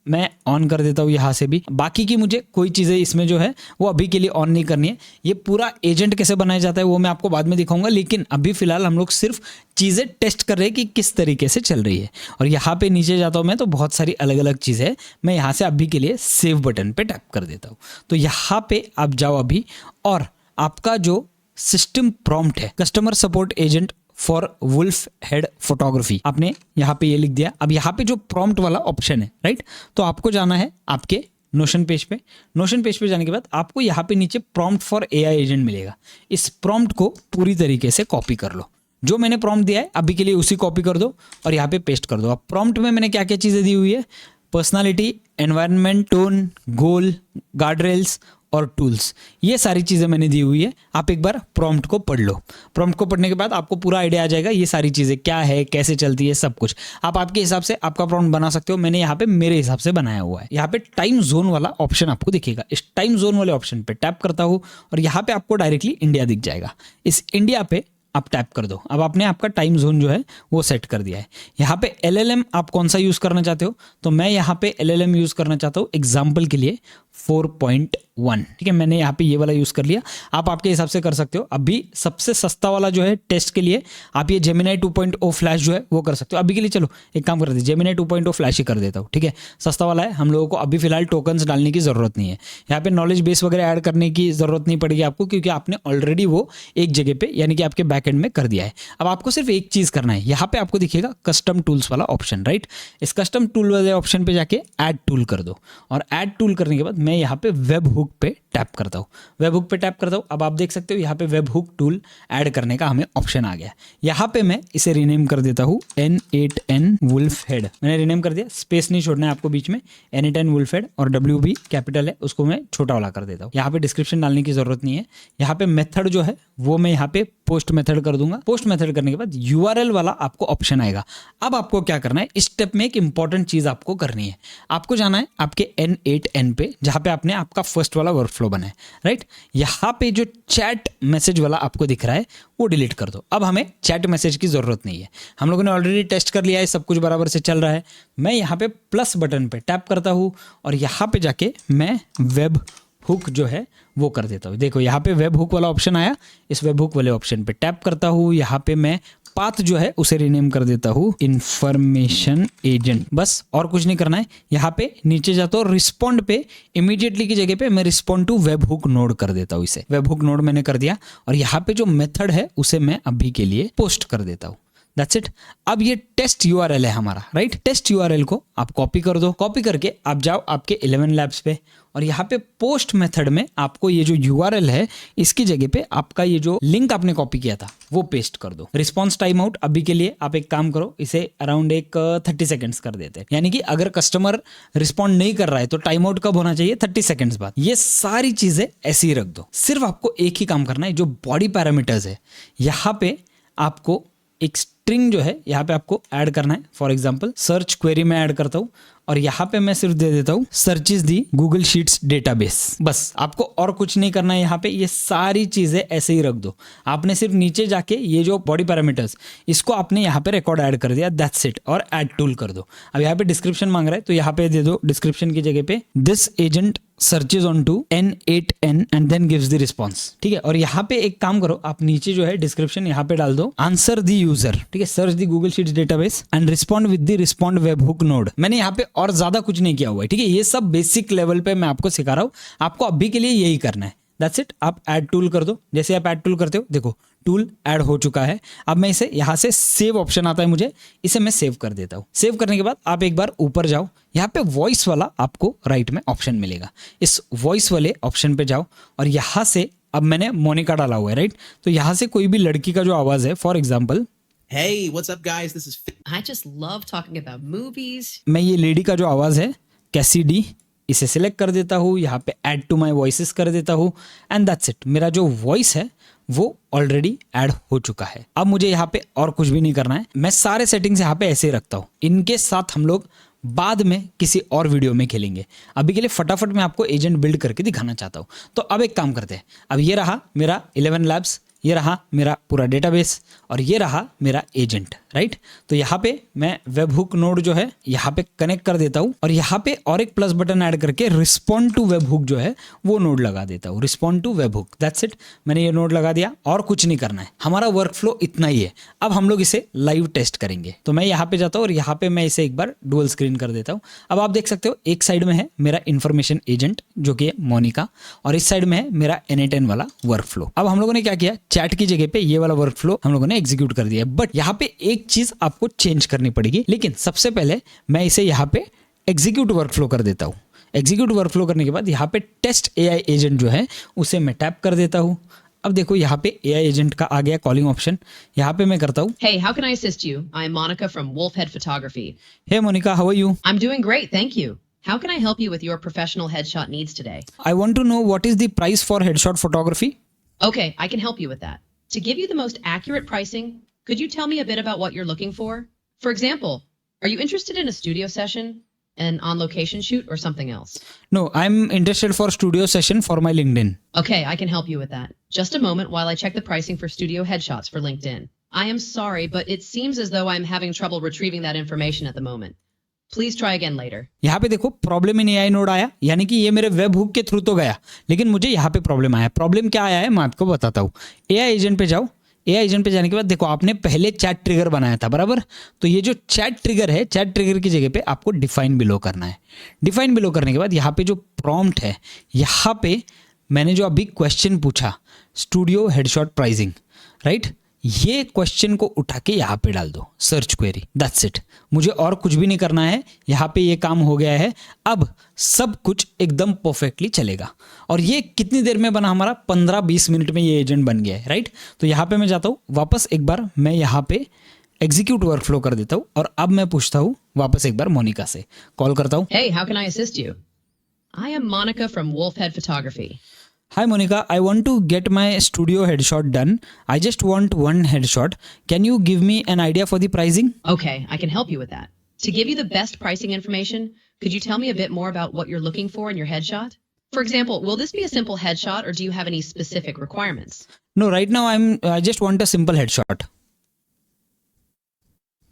मैं ऑन कर देता हूँ यहाँ से भी। बाकी की मुझे कोई चीज़ें इसमें जो है वो अभी के लिए ऑन नहीं करनी है। ये पूरा एजेंट कैसे बनाया जाता है वो मैं आपको बाद में दिखाऊंगा, लेकिन अभी फिलहाल हम लोग सिर्फ चीज़ें टेस्ट कर रहे हैं कि किस तरीके से चल रही है। और यहाँ पे नीचे जाता हूँ मैं तो बहुत सारी अलग अलग चीज़ें, मैं यहाँ से अभी के लिए सेव बटन पे टैप कर देता हूँ। तो यहाँ पे आप जाओ अभी, और आपका जो सिस्टम प्रॉम्प्ट है customer support agent for Wolfhead Photography, आपने यहाँ पे ये लिख दिया। अब यहाँ पे जो प्रॉम्प्ट वाला ऑप्शन है राइट, तो आपको जाना है आपके नोशन पेज पे। नोशन पेज पे जाने के बाद आपको यहाँ पे नीचे प्रॉम्प्ट फॉर AI एजेंट मिलेगा। इस प्रॉम्प्ट को पूरी तरीके से कॉपी कर लो। जो मैंने प्रॉम्प्ट दिया है अभी के लिए उसी कॉपी कर दो और यहाँ पे पेस्ट कर दो। अब प्रॉम्प्ट में मैंने क्या क्या चीज़ें दी हुई है, पर्सनालिटी, एनवायरनमेंट, टोन, गोल, गार्डरेल्स और टूल्स, ये सारी चीज़ें मैंने दी हुई है। आप एक बार प्रॉम्प्ट को पढ़ लो। प्रॉम्प्ट को पढ़ने के बाद आपको पूरा आइडिया आ जाएगा ये सारी चीज़ें क्या है, कैसे चलती है, सब कुछ आप आपके हिसाब से आपका प्रॉम्प्ट बना सकते हो। मैंने यहाँ पे मेरे हिसाब से बनाया हुआ है। यहाँ पे टाइम जोन वाला ऑप्शन आपको दिखेगा। इस टाइम जोन वाले ऑप्शन पे टैप करता हूँ और यहाँ पे आपको डायरेक्टली इंडिया दिख जाएगा। इस इंडिया पे आप टैप कर दो। अब आपने आपका टाइम जोन जो है वो सेट कर दिया है। यहाँ पे LLM आप कौन सा यूज़ करना चाहते हो, तो मैं यहाँ पे LLM यूज़ करना चाहता हूँ एग्जाम्पल के लिए 4.1। ठीक है, मैंने यहाँ पे ये वाला यूज़ कर लिया। आप आपके हिसाब से कर सकते हो। अभी सबसे सस्ता वाला जो है टेस्ट के लिए आप ये जेमिनाई 2.0 फ्लैश जो है वो कर सकते हो। अभी के लिए चलो एक काम करते हैं, जेमिनाई 2.0 फ्लैश ही कर देता हूँ। ठीक है, सस्ता वाला है, हम लोगों को अभी फिलहाल टोकन्स डालने की ज़रूरत नहीं है। यहाँ पे नॉलेज बेस वगैरह ऐड करने की ज़रूरत नहीं पड़ेगी आपको, क्योंकि आपने ऑलरेडी वो एक जगह पे यानी कि आपके बैकएंड में कर दिया है। अब आपको सिर्फ एक चीज़ करना है, यहाँ पे आपको दिखेगा कस्टम टूल्स वाला ऑप्शन राइट। इस कस्टम टूल वाले ऑप्शन पे जाके ऐड टूल कर दो और ऐड टूल करने के बाद मैं यहाँ पे वेब हुक पे टैप करता हूँ, वेब हुक पे टैप करता हूँ। अब आप देख सकते हो यहाँ पे वेब हुक टूल ऐड करने का हमें ऑप्शन आ गया। यहाँ पे मैं इसे रीनेम कर देता हूँ N8N वुल्फ हेड। मैंने रीनेम कर दिया, स्पेस नहीं छोड़ना है आपको बीच में। N8N वुल्फ हेड और W भी कैपिटल है, उसको मैं छोटा वाला कर देता हूँ। यहाँ पे डिस्क्रिप्शन डालने की जरूरत नहीं है। यहाँ पे मेथड जो है वो मैं यहाँ पे पोस्ट मेथड कर दूंगा। पोस्ट मेथड करने के बाद URL वाला आपको ऑप्शन आएगा। अब आपको क्या करना है, इस स्टेप में एक इंपॉर्टेंट चीज आपको करनी है। आपको जाना है आपके N8N पे, जहाँ पे आपने आपका फर्स्ट वाला वर्कफ्लो बना है, राइट। यहाँ पे जो चैट मैसेज वाला आपको दिख रहा है वो डिलीट कर दो। अब हमें चैट मैसेज की जरूरत नहीं है, हम लोगों ने ऑलरेडी टेस्ट कर लिया है, सब कुछ बराबर से चल रहा है। मैं यहाँ पे प्लस बटन पे टैप करता हूँ और यहाँ पे जाके मैं वेब हुक जो है वो कर देता हूँ। देखो यहाँ पे वेब हुक वाला ऑप्शन आया, इस वेब हुक वाले ऑप्शन पे टैप करता हूँ। यहाँ पे मैं पाथ जो है उसे रीनेम कर देता हूँ इंफॉर्मेशन एजेंट, बस और कुछ नहीं करना है। यहाँ पे नीचे जाता हूँ, रिस्पॉन्ड पे इमीडिएटली की जगह पे मैं respond to webhook node कर देता हूँ। इसे वेब हुक नोड मैंने कर दिया और यहाँ पे जो मेथड है उसे मैं अभी के लिए पोस्ट कर देता हूँ। That's it. अब ये टेस्ट URL है हमारा, राइट। टेस्ट URL को आप कॉपी कर दो। कॉपी करके आप जाओ आपके 11 लैब्स पे और यहाँ पे पोस्ट मेथड में आपको ये जो URL है इसकी जगह पे आपका ये जो लिंक आपने कॉपी किया था वो पेस्ट कर दो। रिस्पॉन्स टाइम आउट अभी के लिए आप एक काम करो, इसे अराउंड एक 30 सेकेंड्स कर देते हैं। यानी कि अगर कस्टमर रिस्पॉन्ड नहीं कर रहा है तो टाइम आउट कब होना चाहिए, 30 सेकेंड्स बाद। ये सारी चीजें ऐसे ही रख दो। सिर्फ आपको एक ही काम करना है, जो बॉडी पैरामीटर्स है यहाँ पे आपको एक स्ट्रिंग जो है यहाँ पे आपको ऐड करना है। फॉर एग्जांपल सर्च क्वेरी में ऐड करता हूँ और यहाँ पे मैं सिर्फ दे देता हूँ सर्चेस दी गूगल शीट्स डेटाबेस। बस आपको और कुछ नहीं करना है। यहाँ पे ये सारी चीजें ऐसे ही रख दो। आपने सिर्फ नीचे जाके ये जो बॉडी पैरामीटर्स इसको आपने यहाँ पे रिकॉर्ड ऐड कर दिया, दैट्स इट। और ऐड टूल कर दो। अब यहाँ पे डिस्क्रिप्शन मांग रहा है तो यहाँ पे दे दो डिस्क्रिप्शन की जगह पे this agent searches on to N8N and then gives the response. ठीक है। और यहाँ पे एक काम करो, आप नीचे जो है डिस्क्रिप्शन यहाँ पे डाल दो आंसर द यूजर। ठीक है, search the Google sheets database and respond with the respond web hook node. मैंने यहाँ पे और ज्यादा कुछ नहीं किया हुआ है। ठीक है, ये सब बेसिक लेवल पे मैं आपको सिखा रहा हूँ। आपको अभी के लिए यही करना है, दैट्स इट। आप ऐड टूल कर दो। जैसे आप ऐड टूल करते हो, देखो टूल ऐड हो चुका है। अब मैं इसे यहाँ से सेव ऑप्शन आता है मुझे, इसे मैं सेव कर देता हूँ। सेव करने के बाद आप एक बार ऊपर जाओ, यहाँ पे वॉइस वाला आपको राइट में ऑप्शन मिलेगा। इस वॉइस वाले ऑप्शन पे जाओ और यहाँ से अब मैंने मोनिका डाला हुआ है, राइट। तो यहाँ से कोई भी लड़की का जो आवाज है, for example Hey, what's up, guys? This is I just love talking about movies. मैं ये लेडी का जो आवाज है कैसिडी, इसे सिलेक्ट कर देता हूँ। यहाँ पे ऐड टू माई वॉइसेस कर देता हूँ एंड दैट्स इट। मेरा जो वॉइस है वो ऑलरेडी ऐड हो चुका है। अब मुझे यहाँ पे और कुछ भी नहीं करना है। मैं सारे सेटिंग्स यहाँ पे ऐसे ही रखता हूँ। इनके साथ हम लोग बाद में किसी और वीडियो में खेलेंगे। अभी के लिए फटाफट मैं आपको एजेंट बिल्ड करके दिखाना चाहता हूँ। तो अब एक काम करते हैं। अब ये रहा मेरा 11 लैब्स, ये रहा मेरा पूरा डेटाबेस और ये रहा मेरा एजेंट, राइट। तो यहाँ पे मैं वेब हुक नोड जो है यहाँ पे कनेक्ट कर देता हूँ और यहाँ पे और एक प्लस बटन ऐड करके रिस्पॉन्ड टू वेब हुक जो है वो नोड लगा देता हूँ। Respond to webhook, that's it. मैंने ये नोड लगा दिया और कुछ नहीं करना है। हमारा वर्क फ्लो इतना ही है। अब हम लोग इसे लाइव टेस्ट करेंगे। तो मैं यहाँ पे जाता हूँ और यहाँ पे मैं इसे एक बार डुअल स्क्रीन कर देता हूँ। अब आप देख सकते हो एक साइड में है मेरा इन्फॉर्मेशन एजेंट जो कि है मोनिका और इस साइड में है मेरा N8N वाला वर्क फ्लो। अब हम लोगों ने क्या किया, चैट की जगह पे ये वाला वर्क फ्लो हम लोगों ने एग्जीक्यूट कर दिया। बट यहाँ पे एक चीज आपको चेंज करनी पड़ेगी। लेकिन सबसे पहले मैं इसे यहाँ पे एग्जीक्यूट वर्क फ्लो कर देता हूँ। एग्जीक्यूट वर्क फ्लो करने के बाद यहाँ पे टेस्ट AI एजेंट जो है उसे मैं टैप कर देता हूँ। अब देखो यहाँ पे AI एजेंट का आ गया कॉलिंग ऑप्शन। यहाँ पे मैं करता हूँ Hey, how can I assist you? I'm Monica from Wolfhead Photography. Hey Monica, how are you? I'm doing great, thank you. How can I help you with your professional headshot needs today? I want to know what is the price for headshot photography? Okay, I can help you with that. To give you the most accurate pricing, could you tell me a bit about what you're looking for? For example, are you interested in a studio session, an on-location shoot, or something else? No, I'm interested for studio session for my LinkedIn. Okay, I can help you with that. Just a moment while I check the pricing for studio headshots for LinkedIn. I am sorry, but it seems as though I'm having trouble retrieving that information at the moment. Please try again later. यहाँ पे देखो प्रॉब्लम इन AI नोड आया, यानी कि ये मेरे वेब हुक के थ्रू तो गया लेकिन मुझे यहाँ पे प्रॉब्लम आया। प्रॉब्लम क्या आया है मैं आपको बताता हूँ। AI एजेंट पे जाओ। AI एजेंट पे जाने के बाद देखो आपने पहले चैट ट्रिगर बनाया था, बराबर। तो ये जो चैट ट्रिगर है, चैट ट्रिगर की जगह पे आपको डिफाइन बिलो करना है। डिफाइन बिलो करने के बाद यहाँ पे जो प्रॉम्प्ट है, यहाँ पे मैंने जो अभी क्वेश्चन पूछा स्टूडियो हेडशॉट प्राइसिंग, राइट, ये क्वेश्चन को उठा के यहाँ पे डाल दो, सर्च क्वेरी, दैट्स इट। मुझे और कुछ भी नहीं करना है, यहाँ पे ये काम हो गया है। अब सब कुछ एकदम परफेक्टली चलेगा। और ये कितनी देर में बना हमारा? 15-20 मिनट में ये एजेंट बन गया है, राइट। तो यहाँ पे मैं जाता हूँ वापस, एक बार मैं यहाँ पे एग्जीक्यूट वर्कफ्लो कर देता हूँ और अब मैं पूछता हूँ वापस एक बार मोनिका से, कॉल करता हूँ। Hey, how can I assist you? I am Monica from Wolfhead Photography. Hi Monica, I want to get my studio headshot done. I just want one headshot. Can you give me an idea for the pricing? Okay, I can help you with that. To give you the best pricing information, could you tell me a bit more about what you're looking for in your headshot? For example, will this be a simple headshot or do you have any specific requirements? No, right now I just want a simple headshot.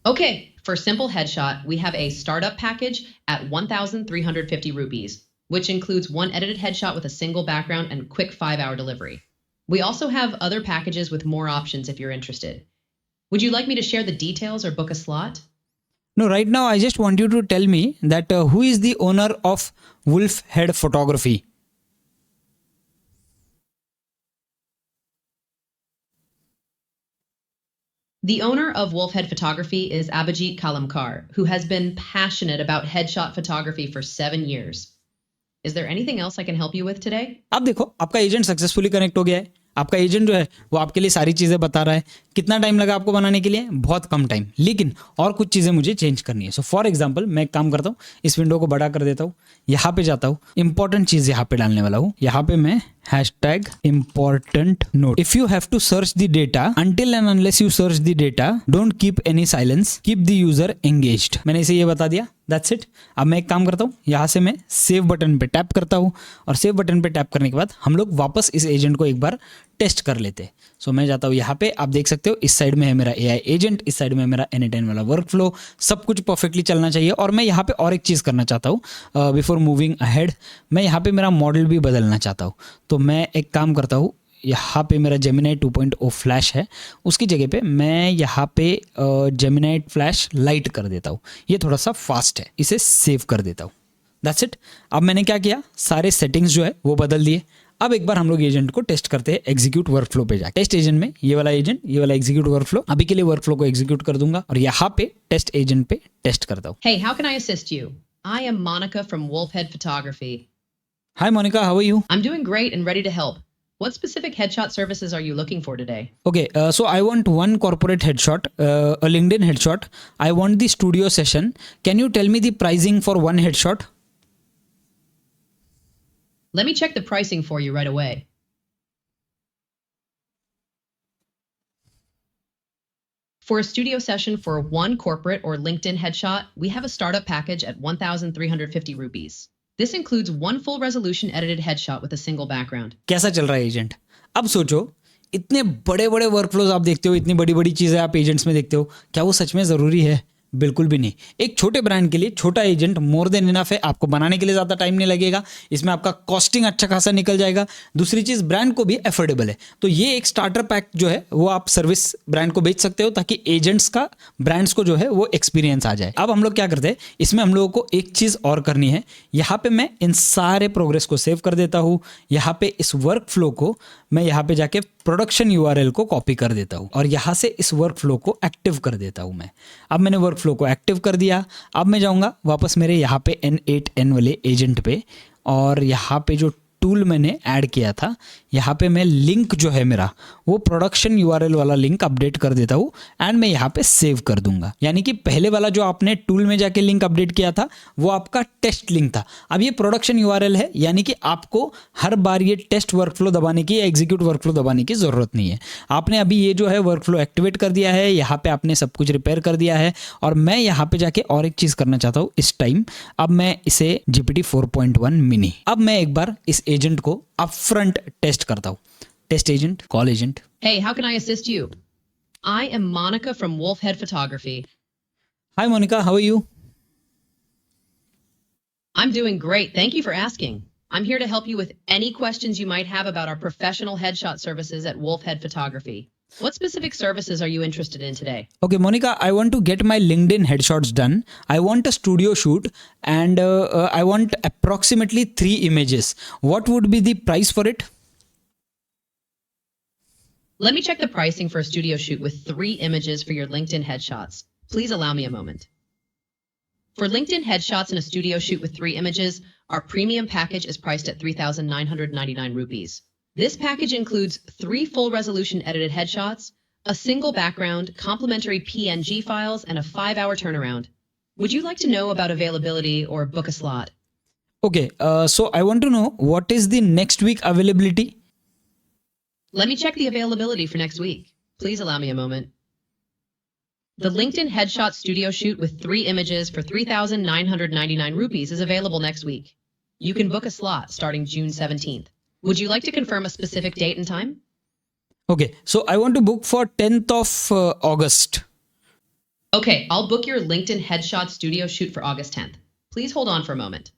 Okay, for simple headshot, we have a startup package at 1,350 rupees, which includes one edited headshot with a single background and quick 5-hour delivery. We also have other packages with more options if you're interested. Would you like me to share the details or book a slot? No, right now I just want you to tell me that who is the owner of Wolf Head Photography? The owner of Wolfhead Photography is Abhijit Kalamkar, who has been passionate about headshot photography for 7 years. Is there anything else I can help you with today? अब देखो, आपका एजेंट सक्सेसफुली कनेक्ट हो गया है। आपका एजेंट जो है वो आपके लिए सारी चीज़ें बता रहा है। कितना टाइम लगा आपको बनाने के लिए? बहुत कम टाइम, लेकिन और कुछ चीज़ें मुझे चेंज करनी है। सो फॉर एग्जांपल मैं एक काम करता हूँ, इस विंडो को बड़ा कर देता हूँ, यहाँ पे जाता हूँ, इंपॉर्टेंट चीज़ यहाँ पे डालने वाला हूँ। यहाँ पे मैं hashtag important note. If you have to search the data, until and unless you search the data, don't keep any silence, keep the user engaged. मैंने इसे ये बता दिया, that's it. अब मैं एक काम करता हूँ, यहाँ से मैं सेव बटन पे टैप करता हूँ और सेव बटन पे टैप करने के बाद हम लोग वापस इस एजेंट को एक बार टेस्ट कर लेते हैं। सो मैं जाता हूँ यहाँ पे, आप देख सकते हो इस साइड में है मेरा AI एजेंट, इस साइड में मेरा Anytime वाला वर्कफ्लो, सब कुछ परफेक्टली चलना चाहिए। और मैं यहाँ पे और एक चीज़ करना चाहता हूँ बिफोर मूविंग अहेड, मैं यहाँ पे मेरा मॉडल भी बदलना चाहता हूँ। तो मैं एक काम करता हूँ, यहाँ पे मेरा Gemini 2.0 फ्लैश है, उसकी जगह पे मैं यहाँ पे Gemini फ्लैश लाइट कर देता हूँ। ये थोड़ा सा फास्ट है, इसे सेव कर देता हूँ। That's it. अब मैंने क्या किया, सारे सेटिंग्स जो है वो बदल दिए। अब एक बार हम लोग एजेंट को टेस्ट करते हैं एग्जीक्यूट वर्कफ्लो पे जाके। टेस्ट एजेंट में ये वाला एजेंट, ये वाला एग्जीक्यूट वर्कफ्लो, अभी के लिए वर्कफ्लो को एग्जीक्यूट कर दूंगा और यहाँ पे टेस्ट एजेंट पे टेस्ट करता हूँ। Hey, how can I assist you? I am Monica from Wolfhead Photography. Hi Monica, how are you? I'm doing great and ready to help. What specific headshot services are you looking for today? Okay, so I want one corporate headshot, a LinkedIn headshot. I want the studio session. Can you tell me the pricing for one headshot? Let me check the pricing for you right away. For a studio session for one corporate or LinkedIn headshot, we have a startup package at 1,350 rupees. This includes one full resolution edited headshot with a single background. कैसा चल रहा है एजेंट? अब सोचो, इतने बड़े बड़े वर्कफ्लोज आप देखते हो, इतनी बड़ी बड़ी चीज़ें आप एजेंट्स में देखते हो, क्या वो सच में ज़रूरी है? बिल्कुल भी नहीं। एक छोटे ब्रांड के लिए छोटा एजेंट मोर देन इनफ है। आपको बनाने के लिए ज़्यादा टाइम नहीं लगेगा, इसमें आपका कॉस्टिंग अच्छा खासा निकल जाएगा। दूसरी चीज़, ब्रांड को भी अफोर्डेबल है। तो ये एक स्टार्टर पैक जो है वो आप सर्विस ब्रांड को बेच सकते हो ताकि एजेंट्स का ब्रांड्स को जो है वो एक्सपीरियंस आ जाए। अब हम लोग क्या करते हैं, इसमें हम लोगों को एक चीज़ और करनी है। यहाँ पे मैं इन सारे प्रोग्रेस को सेव कर देता हूँ। यहाँ पे इस वर्क फ्लो को मैं यहाँ पे जाके प्रोडक्शन URL को कॉपी कर देता हूँ और यहाँ से इस वर्क फ्लो को एक्टिव कर देता हूँ मैं। अब मैंने वर्क फ्लो को एक्टिव कर दिया। अब मैं जाऊँगा वापस मेरे यहाँ पे N8N वाले एजेंट पे और यहाँ पे जो टूल मैंने ऐड किया था, यहाँ पे मैं लिंक जो है मेरा वो प्रोडक्शन URL वाला लिंक अपडेट कर देता हूँ एंड मैं यहाँ पे सेव कर दूंगा। यानी कि पहले वाला जो आपने टूल में जाके लिंक अपडेट किया था वो आपका टेस्ट लिंक था, अब ये प्रोडक्शन URL है। यानी कि आपको हर बार ये टेस्ट वर्कफ्लो दबाने की या एग्जीक्यूट वर्कफ्लो दबाने की ज़रूरत नहीं है। आपने अभी ये जो है वर्कफ्लो एक्टिवेट कर दिया है, यहाँ पे आपने सब कुछ रिपेयर कर दिया है और मैं यहाँ पे जाके और एक चीज़ करना चाहता हूँ इस टाइम। अब मैं इसे GPT 4.1 मिनी, अब मैं एक बार इस एजेंट को अपफ्रंट टेस्ट करता हूँ। Test agent, call agent. Hey, how can I assist you? I am Monica from Wolfhead Photography. Hi Monica, how are you? I'm doing great. Thank you for asking. I'm here to help you with any questions you might have about our professional headshot services at Wolfhead Photography. What specific services are you interested in today? Okay, Monica, I want to get my LinkedIn headshots done. I want a studio shoot and I want approximately 3 images. What would be the price for it? Let me check the pricing for a studio shoot with 3 images for your LinkedIn headshots. Please allow me a moment. For LinkedIn headshots in a studio shoot with 3 images, our premium package is priced at 3,999 rupees. This package includes 3 full resolution edited headshots, a single background, complimentary PNG files, and a 5-hour turnaround. Would you like to know about availability or book a slot? Okay, so I want to know what is the next week availability? Let me check the availability for next week. Please allow me a moment. The LinkedIn headshot studio shoot with 3 images for 3,999 rupees is available next week. You can book a slot starting June 17th. Would you like to confirm a specific date and time? Okay, so I want to book for 10th of August. Okay, I'll book your LinkedIn headshot studio shoot for August 10th. Please hold on for a moment.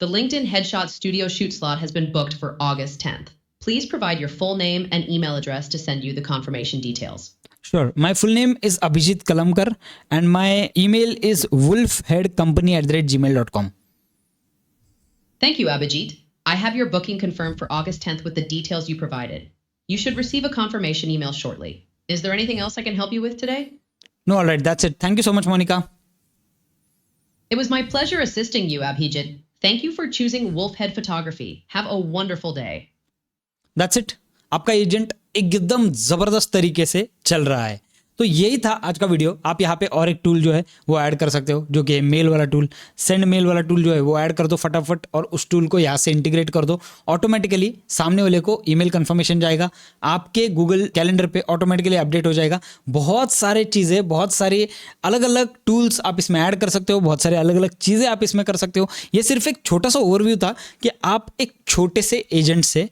The LinkedIn headshot studio shoot slot has been booked for August 10th. Please provide your full name and email address to send you the confirmation details. Sure. My full name is Abhijit Kalamkar and my email is wolfheadcompany@gmail.com. Thank you, Abhijit. I have your booking confirmed for August 10th with the details you provided. You should receive a confirmation email shortly. Is there anything else I can help you with today? No, all right. That's it. Thank you so much, Monica. It was my pleasure assisting you, Abhijit. Thank you for choosing Wolfhead Photography. Have a wonderful day. That's it. आपका एजेंट एकदम ज़बरदस्त तरीके से चल रहा है. तो यही था आज का वीडियो. आप यहाँ पे और एक टूल जो है वो ऐड कर सकते हो, जो कि है मेल वाला टूल. सेंड मेल वाला टूल जो है वो ऐड कर दो फटाफट और उस टूल को यहाँ से इंटीग्रेट कर दो. ऑटोमेटिकली सामने वाले को ईमेल कंफर्मेशन जाएगा, आपके गूगल कैलेंडर पे ऑटोमेटिकली अपडेट हो जाएगा. बहुत सारे चीज़ें, बहुत सारी अलग अलग टूल्स आप इसमें ऐड कर सकते हो, बहुत सारे अलग अलग चीज़ें आप इसमें कर सकते हो. ये सिर्फ एक छोटा सा ओवरव्यू था कि आप एक छोटे से एजेंट से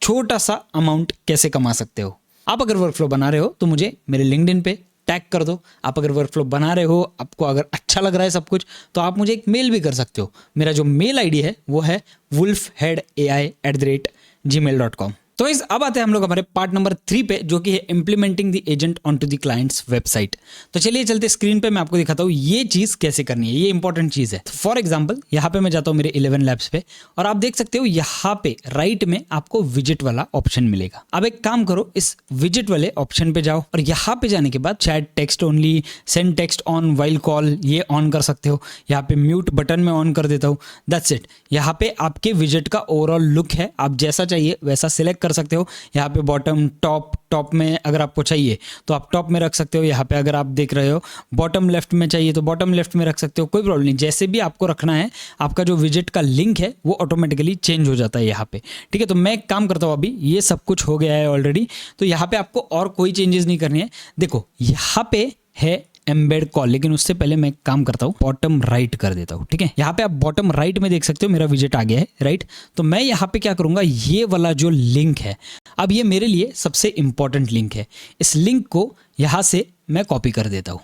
छोटा सा अमाउंट कैसे कमा सकते हो. आप अगर वर्कफ्लो बना रहे हो तो मुझे मेरे लिंक्डइन पे टैग कर दो. आप अगर वर्कफ्लो बना रहे हो, आपको अगर अच्छा लग रहा है सब कुछ, तो आप मुझे एक मेल भी कर सकते हो. मेरा जो मेल आईडी है वो है wolfheadai@gmail.com. तो इस अब आते हैं हम लोग हमारे पार्ट नंबर 3 पे, जो कि है implementing the agent on to the client's website. तो चलिए चलते स्क्रीन पे मैं आपको दिखाता हूँ ये चीज़ कैसे करनी है. ये इंपॉर्टेंट चीज़ है. फॉर एग्जाम्पल यहाँ पे मैं जाता हूँ मेरे 11 लैब्स पे और आप देख सकते हो यहाँ पे राइट में आपको विजिट वाला ऑप्शन मिलेगा. अब एक काम करो, इस विजिट वाले ऑप्शन पे जाओ और यहाँ पे जाने के बाद chat text only, send text on while call, ये ऑन कर सकते हो. यहाँ पे म्यूट बटन में ऑन कर देता हूँ. That's it. यहाँ पे आपके विजिट का ओवरऑल लुक है. आप जैसा चाहिए वैसा सिलेक्ट कर सकते हो. यहाँ पे बॉटम, टॉप में अगर आपको चाहिए तो आप टॉप में रख सकते हो. यहाँ पे अगर आप देख रहे हो बॉटम लेफ्ट में चाहिए तो बॉटम लेफ्ट में रख सकते हो. कोई प्रॉब्लम नहीं, जैसे भी आपको रखना है. आपका जो विजिट का लिंक है वो ऑटोमेटिकली चेंज हो जाता है यहाँ पे. ठीक है, तो मैं एक काम करता हूँ, अभी ये सब कुछ हो गया है ऑलरेडी. तो यहाँ पे आपको और कोई चेंजेस नहीं करनी है. देखो यहाँ पे है एम्बेड कॉल, लेकिन उससे पहले मैं एक काम करता हूँ, बॉटम राइट कर देता हूँ. ठीक है, यहाँ पे आप बॉटम राइट में देख सकते हो मेरा विजिट आ गया है. राइट, तो मैं यहाँ पे क्या करूँगा, ये वाला जो लिंक है, अब ये मेरे लिए सबसे इंपॉर्टेंट लिंक है. इस लिंक को यहाँ से मैं कॉपी कर देता हूँ.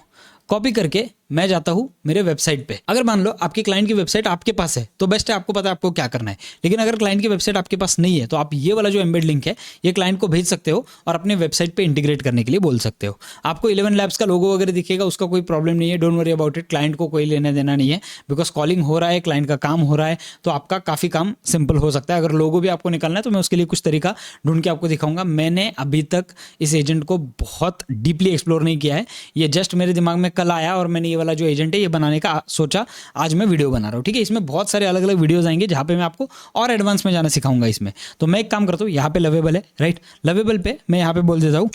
कॉपी करके मैं जाता हूँ मेरे वेबसाइट पे. अगर मान लो आपके क्लाइंट की वेबसाइट आपके पास है तो बेस्ट है, आपको पता है आपको क्या करना है. लेकिन अगर क्लाइंट की वेबसाइट आपके पास नहीं है तो आप ये वाला जो एम्बेड लिंक है ये क्लाइंट को भेज सकते हो और अपने वेबसाइट पे इंटीग्रेट करने के लिए बोल सकते हो. आपको 11 लैब्स का लोगो वगैरह दिखेगा, उसका कोई प्रॉब्लम नहीं है. Don't worry about it. Client को कोई लेना देना नहीं है, बिकॉज कॉलिंग हो रहा है, क्लाइंट का काम हो रहा है, तो आपका काफ़ी काम सिंपल हो सकता है. अगर लोगो भी आपको निकालना है तो मैं उसके लिए कुछ तरीका ढूंढ के आपको दिखाऊंगा. मैंने अभी तक इस एजेंट को बहुत डीपली एक्सप्लोर नहीं किया है. ये जस्ट मेरे दिमाग में कल आया और मैंने ये वाला जो एजेंट है ये बनाने का सोचा. आज मैं वीडियो बना रहा हूँ. ठीक है, इसमें बहुत सारे अलग अलग वीडियोस आएंगे जहाँ पे मैं आपको और एडवांस में जाना सिखाऊंगा इसमें. तो मैं एक काम करता हूँ, यहाँ पे लवेबल है. राइट, लवेबल पे मैं यहाँ पे बोल देता हूँ,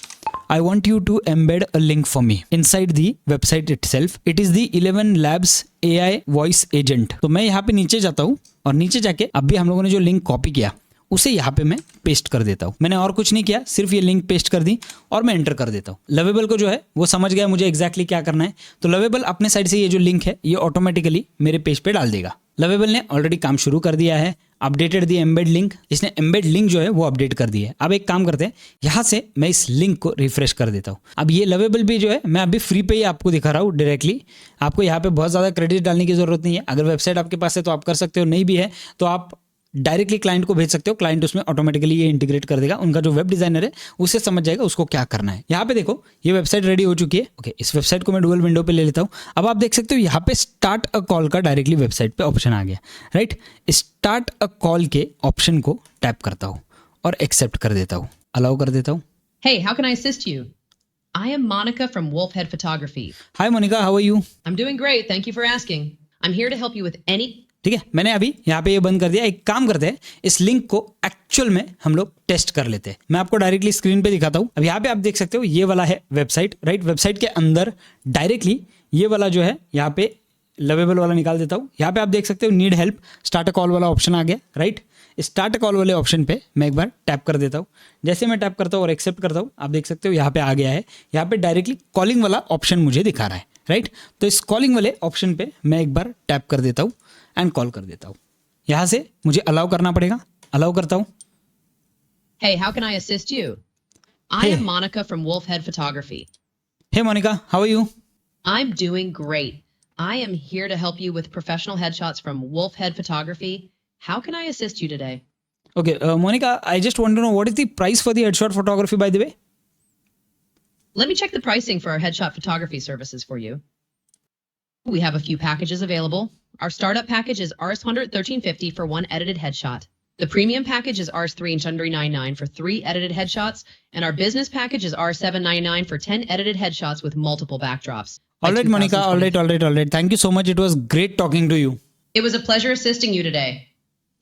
I want you to embed a link for me inside the website itself. It is the 11 Labs AI Voice Agent. तो मैं यहाँ पे नीचे जाता हूँ और नीचे जाके अभी हम लोगों ने जो लिंक कॉपी किया उसे यहाँ पे मैं पेस्ट कर देता हूँ. मैंने और कुछ नहीं किया, सिर्फ ये लिंक पेस्ट कर दी और मैं एंटर कर देता हूँ. लवेबल को जो है वो समझ गया मुझे एग्जैक्टली क्या करना है. तो लवेबल अपने साइड से ये जो लिंक है ये ऑटोमेटिकली मेरे पेज पे डाल देगा. लवेबल ने ऑलरेडी काम शुरू कर दिया है. अपडेटेड दी एम्बेड लिंक, इसने एम्बेड लिंक जो है वो अपडेट कर दी है. अब एक काम करते हैं, यहाँ से मैं इस लिंक को रिफ्रेश कर देता हूँ. अब ये लवेबल भी जो है मैं अभी फ्री पे ही आपको दिखा रहा हूँ डायरेक्टली. आपको यहाँ पे बहुत ज़्यादा क्रेडिट डालने की जरूरत नहीं है. अगर वेबसाइट आपके पास है तो आप कर सकते हो, नहीं भी है तो आप डायरेक्टली क्लाइंट को भेज सकते हो. क्लाइंट उसमें ऑटोमेटिकली ये इंटीग्रेट कर देगा. उनका जो वेब डिजाइनर है उसे समझ जाएगा उसको क्या करना है. यहाँ पे देखो ये वेबसाइट रेडी हो चुकी है. ओके, इस वेबसाइट को मैं डुअल विंडो पे ले लेता हूँ. अब आप देख सकते हो यहाँ पे स्टार्ट अ कॉल का डायरेक्टली वेबसाइट पे ऑप्शन आ गया. राइट, स्टार्ट अ कॉल के ऑप्शन को टैप करता हूँ और एक्सेप्ट कर देता हूँ, अलाउ कर देता हूँ. Hey, how can I assist you? I am Monica from Wolfhead Photography. Hi Monica, how are you? I'm doing great. Thank you for asking. I'm here to help you with any. ठीक है, मैंने अभी यहाँ पे ये बंद कर दिया। एक काम करते हैं, इस लिंक को एक्चुअल में हम लोग टेस्ट कर लेते हैं। मैं आपको डायरेक्टली स्क्रीन पे दिखाता हूँ। अब यहाँ पे आप देख सकते हो ये वाला है वेबसाइट, राइट। वेबसाइट के अंदर डायरेक्टली ये वाला जो है यहाँ पे लवेबल वाला निकाल देता हूँ। यहाँ पे आप देख सकते हो need help, start a call वाला ऑप्शन आ गया, राइट। स्टार्ट अ कॉल वाले ऑप्शन पे मैं एक बार टैप कर देता हूँ। जैसे मैं टैप करता हूँ और एक्सेप्ट करता हूँ, आप देख सकते हो यहाँ पे आ गया है। यहाँ पे डायरेक्टली कॉलिंग वाला ऑप्शन मुझे दिखा रहा है, राइट। तो इस कॉलिंग वाले ऑप्शन पे मैं एक बार टैप कर देता हूँ एंड कॉल कर देता हूँ। यहाँ से मुझे अलाउ करना पड़ेगा, अलाउ करता हूँ। Hey, how can I assist you? I Hey. am Monica from Wolfhead Photography. Hey Monica, how are you? I'm doing great. I am here to help you with professional headshots from Wolfhead Photography. How can I assist you today? Okay, Monica, I just want to know what is the price for the headshot photography, by the way? Let me check the pricing for our headshot photography services for you. We have a few packages available. Our startup package is Rs $113.50 for one edited headshot. The premium package is Rs $399 for 3 edited headshots, and our business package is Rs $799 for 10 edited headshots with multiple backdrops. By All right, Monica, all 2020. right. Thank you so much. It was great talking to you. It was a pleasure assisting you today.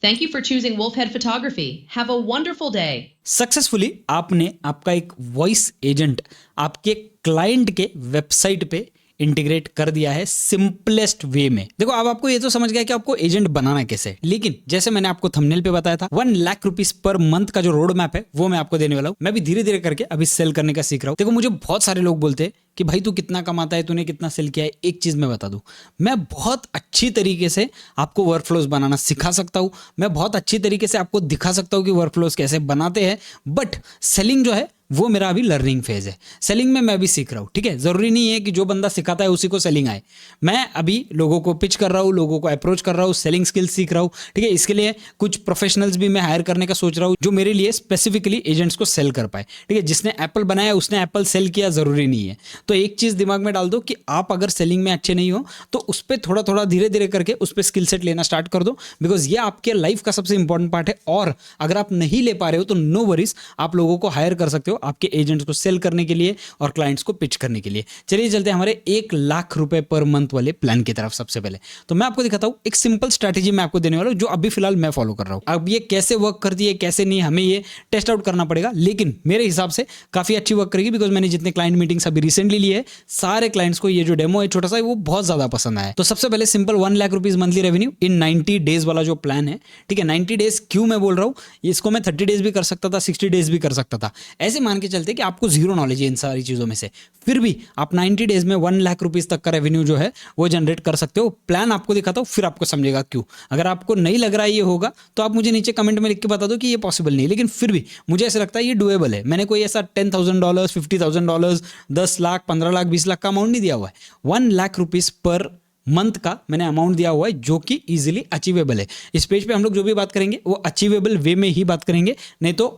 Thank you for choosing Wolfhead Photography. Have a wonderful day. Successfully आपने आपका एक वॉइस एजेंट आपके क्लाइंट के वेबसाइट पे इंटीग्रेट कर दिया है सिंपलेस्ट वे में। देखो, अब आपको ये तो समझ गया कि आपको एजेंट बनाना कैसे है, लेकिन जैसे मैंने आपको थंबनेल पे बताया था 1 लाख रुपीस पर मंथ का जो रोड मैप है वो मैं आपको देने वाला हूँ। मैं भी धीरे धीरे करके अभी सेल करने का सीख रहा हूँ। देखो, मुझे बहुत सारे लोग बोलते हैं कि भाई तू कितना कमाता है, तूने कितना सेल किया है। एक चीज मैं बता दूं, मैं बहुत अच्छी तरीके से आपको वर्कफ्लोज बनाना सिखा सकता हूं, मैं बहुत अच्छी तरीके से आपको दिखा सकता हूं कि वर्कफ्लोज कैसे बनाते हैं, बट सेलिंग जो है वो मेरा अभी लर्निंग फेज है। सेलिंग में मैं भी सीख रहा हूँ, ठीक है। जरूरी नहीं है कि जो बंदा सिखाता है उसी को सेलिंग आए। मैं अभी लोगों को पिच कर रहा हूँ, लोगों को अप्रोच कर रहा हूँ, सेलिंग स्किल्स सीख रहा हूँ, ठीक है। इसके लिए कुछ प्रोफेशनल्स भी मैं हायर करने का सोच रहा हूँ जो मेरे लिए स्पेसिफिकली एजेंट्स को सेल कर पाए, ठीक है। जिसने एप्पल बनाया उसने एप्पल सेल किया जरूरी नहीं है। तो एक चीज दिमाग में डाल दो कि आप अगर सेलिंग में अच्छे नहीं हो तो उस पर थोड़ा थोड़ा धीरे धीरे करके उस पर स्किल सेट लेना स्टार्ट कर दो, बिकॉज ये आपके लाइफ का सबसे इंपॉर्टेंट पार्ट है। और अगर आप नहीं ले पा रहे हो तो नो वरीज, आप लोगों को हायर कर सकते हो आपके एजेंट्स को सेल करने के लिए और क्लाइंट्स को पिच करने के लिए। चलिए चलते हैं हमारे 1 लाख रुपए पर मंथ वाले प्लान की तरफ। सबसे पहले तो मैं आपको दिखाता हूं एक सिंपल स्ट्रैटेजी मैं आपको देने वाला हूं जो अभी फिलहाल मैं फॉलो कर रहा हूं। अब ये कैसे वर्क करती है कैसे नहीं, हमें ये टेस्ट आउट करना पड़ेगा, लेकिन मेरे हिसाब से काफी अच्छी वर्क करेगी, बिकॉज मैंने जितने क्लाइंट मीटिंग्स अभी रिसेंटली लिए सारे क्लाइंट्स को ये जो डेमो है छोटा सा वो बहुत ज्यादा पसंद आया। तो सबसे पहले simple 1 lakh rupees monthly revenue in 90 days वाला जो प्लान है, ठीक है। 90 डेज क्यों मैं बोल रहा हूं, इसको मैं 30 डेज भी कर सकता था, 60 डेज भी कर सकता था। ऐसे मान के चलते कि आपको जीरो नॉलेज है इन सारी चीजों में से, फिर भी आप 90 डेज में 1 लाख रुपीज तक का रेवेन्यू जो है वो जनरेट कर सकते हो। प्लान आपको दिखाता हूँ, फिर आपको समझेगा क्यों। अगर आपको नहीं लग रहा है ये होगा तो आप मुझे नीचे कमेंट में लिख के बता दो कि ये पॉसिबल नहीं, लेकिन फिर भी मुझे ऐसा लगता है ये डुएबल है। मैंने कोई ऐसा $10,000, $50,000, 10 लाख, 15 लाख, 20 लाख का अमाउंट नहीं दिया हुआ है। 1 लाख रुपीज पर मंथ का मैंने अमाउंट दिया हुआ है जो कि इजीली अचीवेबल है। इस पेज पे हम लोग जो भी बात करेंगे वो अचीवेबल वे में ही बात करेंगे, नहीं तो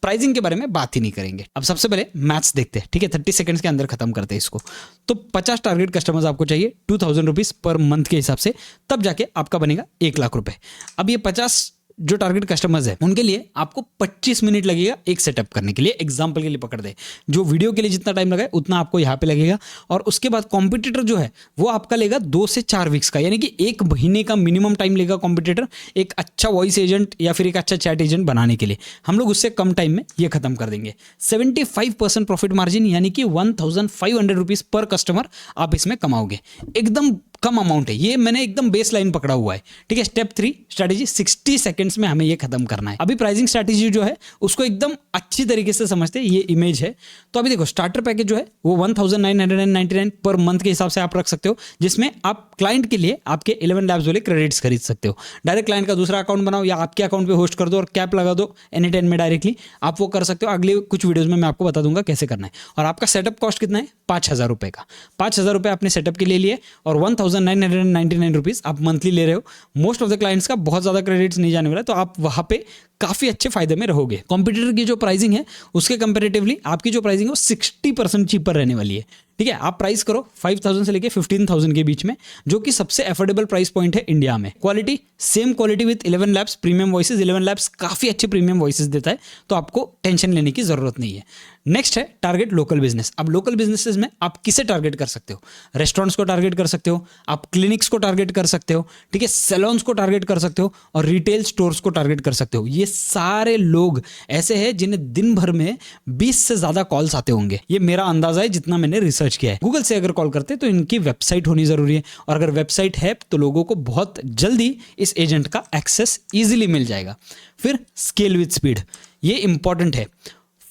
प्राइसिंग के बारे में बात ही नहीं करेंगे। अब सबसे पहले मैथ्स देखते हैं, ठीक है। 30 सेकंड्स के अंदर खत्म करते हैं इसको। तो 50 टारगेट कस्टमर्स आपको चाहिए 2,000 रुपीज पर मंथ के हिसाब से, तब जाके आपका बनेगा 1 लाख रुपए। अब ये 50 जो टारगेट कस्टमर्स है उनके लिए आपको 25 मिनट लगेगा एक सेटअप करने के लिए। एग्जांपल के लिए पकड़ दे, जो वीडियो के लिए जितना टाइम लगा है उतना आपको यहाँ पे लगेगा। और उसके बाद कॉम्पिटिटर जो है वो आपका लेगा 2 से 4 वीक्स का, यानी कि 1 महीने का मिनिमम टाइम लेगा कॉम्पिटिटर एक अच्छा वॉइस एजेंट या फिर एक अच्छा चैट एजेंट बनाने के लिए। हम लोग उससे कम टाइम में ये खत्म कर देंगे। 75% प्रॉफिट मार्जिन, यानी कि 1,500 रुपीज पर कस्टमर आप इसमें कमाओगे। एकदम कम अमाउंट है ये, मैंने एकदम बेस लाइन पकड़ा हुआ है, ठीक है। स्टेप 3 स्ट्रैटेजी 60 सेकंड्स में हमें ये खत्म करना है। अभी प्राइसिंग स्ट्रैटेजी जो है उसको एकदम अच्छी तरीके से समझते हैं। ये इमेज है, तो अभी देखो स्टार्टर पैकेज जो है वो 1,999 पर मंथ के हिसाब से आप रख सकते हो, जिसमें आप क्लाइंट के लिए आपके 11 लैब्स वाले क्रेडिट्स खरीद सकते हो। डायरेक्ट क्लाइंट का दूसरा अकाउंट बनाओ या आपके अकाउंट पे होस्ट कर दो और कैप लगा दो N10 में डायरेक्टली, आप वो कर सकते हो। अगले कुछ वीडियोज में मैं आपको बता दूंगा कैसे करना है। और आपका सेटअप कॉस्ट कितना है, 5,000 रुपए का। 5,000 रुपए आपने सेटअप के लिए लिए और 1,999 रुपीज आप मंथली ले रहे हो। मोस्ट ऑफ द क्लाइंट्स का बहुत ज्यादा क्रेडिट्स नहीं जाने वाला, तो आप वहां पे काफी अच्छे फायदे में रहोगे। कॉम्पिटिटर की जो प्राइसिंग है उसके कंपेरेटिवली आपकी जो प्राइसिंग है वो 60% चीपर रहने वाली है, ठीक है, आप प्राइस करो 5,000 से लेके 15,000 के बीच में, जो कि सबसे अफोर्डेबल प्राइस पॉइंट है इंडिया में। Quality same quality with 11 labs premium voices. 11 labs काफ़ी अच्छे प्रीमियम वॉइसेस देता है, तो आपको टेंशन लेने की ज़रूरत नहीं है। नेक्स्ट है टारगेट लोकल बिजनेस। अब लोकल बिजनेसेस में आप किसे टारगेट कर सकते हो? रेस्टोरेंट्स को टारगेट कर सकते हो, आप क्लिनिक्स को टारगेट कर सकते हो, ठीक है, सैलून्स को टारगेट कर सकते हो, और रिटेल स्टोर्स को टारगेट कर सकते हो। ये सारे लोग ऐसे हैं जिन्हें दिन भर में 20 से ज़्यादा कॉल्स आते होंगे। ये मेरा अंदाजा है जितना मैंने रिसर्च किया है। गूगल से अगर कॉल करते हैं तो इनकी वेबसाइट होनी ज़रूरी है, और अगर वेबसाइट है तो लोगों को बहुत जल्दी इस एजेंट का एक्सेस ईजिली मिल जाएगा। फिर स्केल विद स्पीड, ये इंपॉर्टेंट है।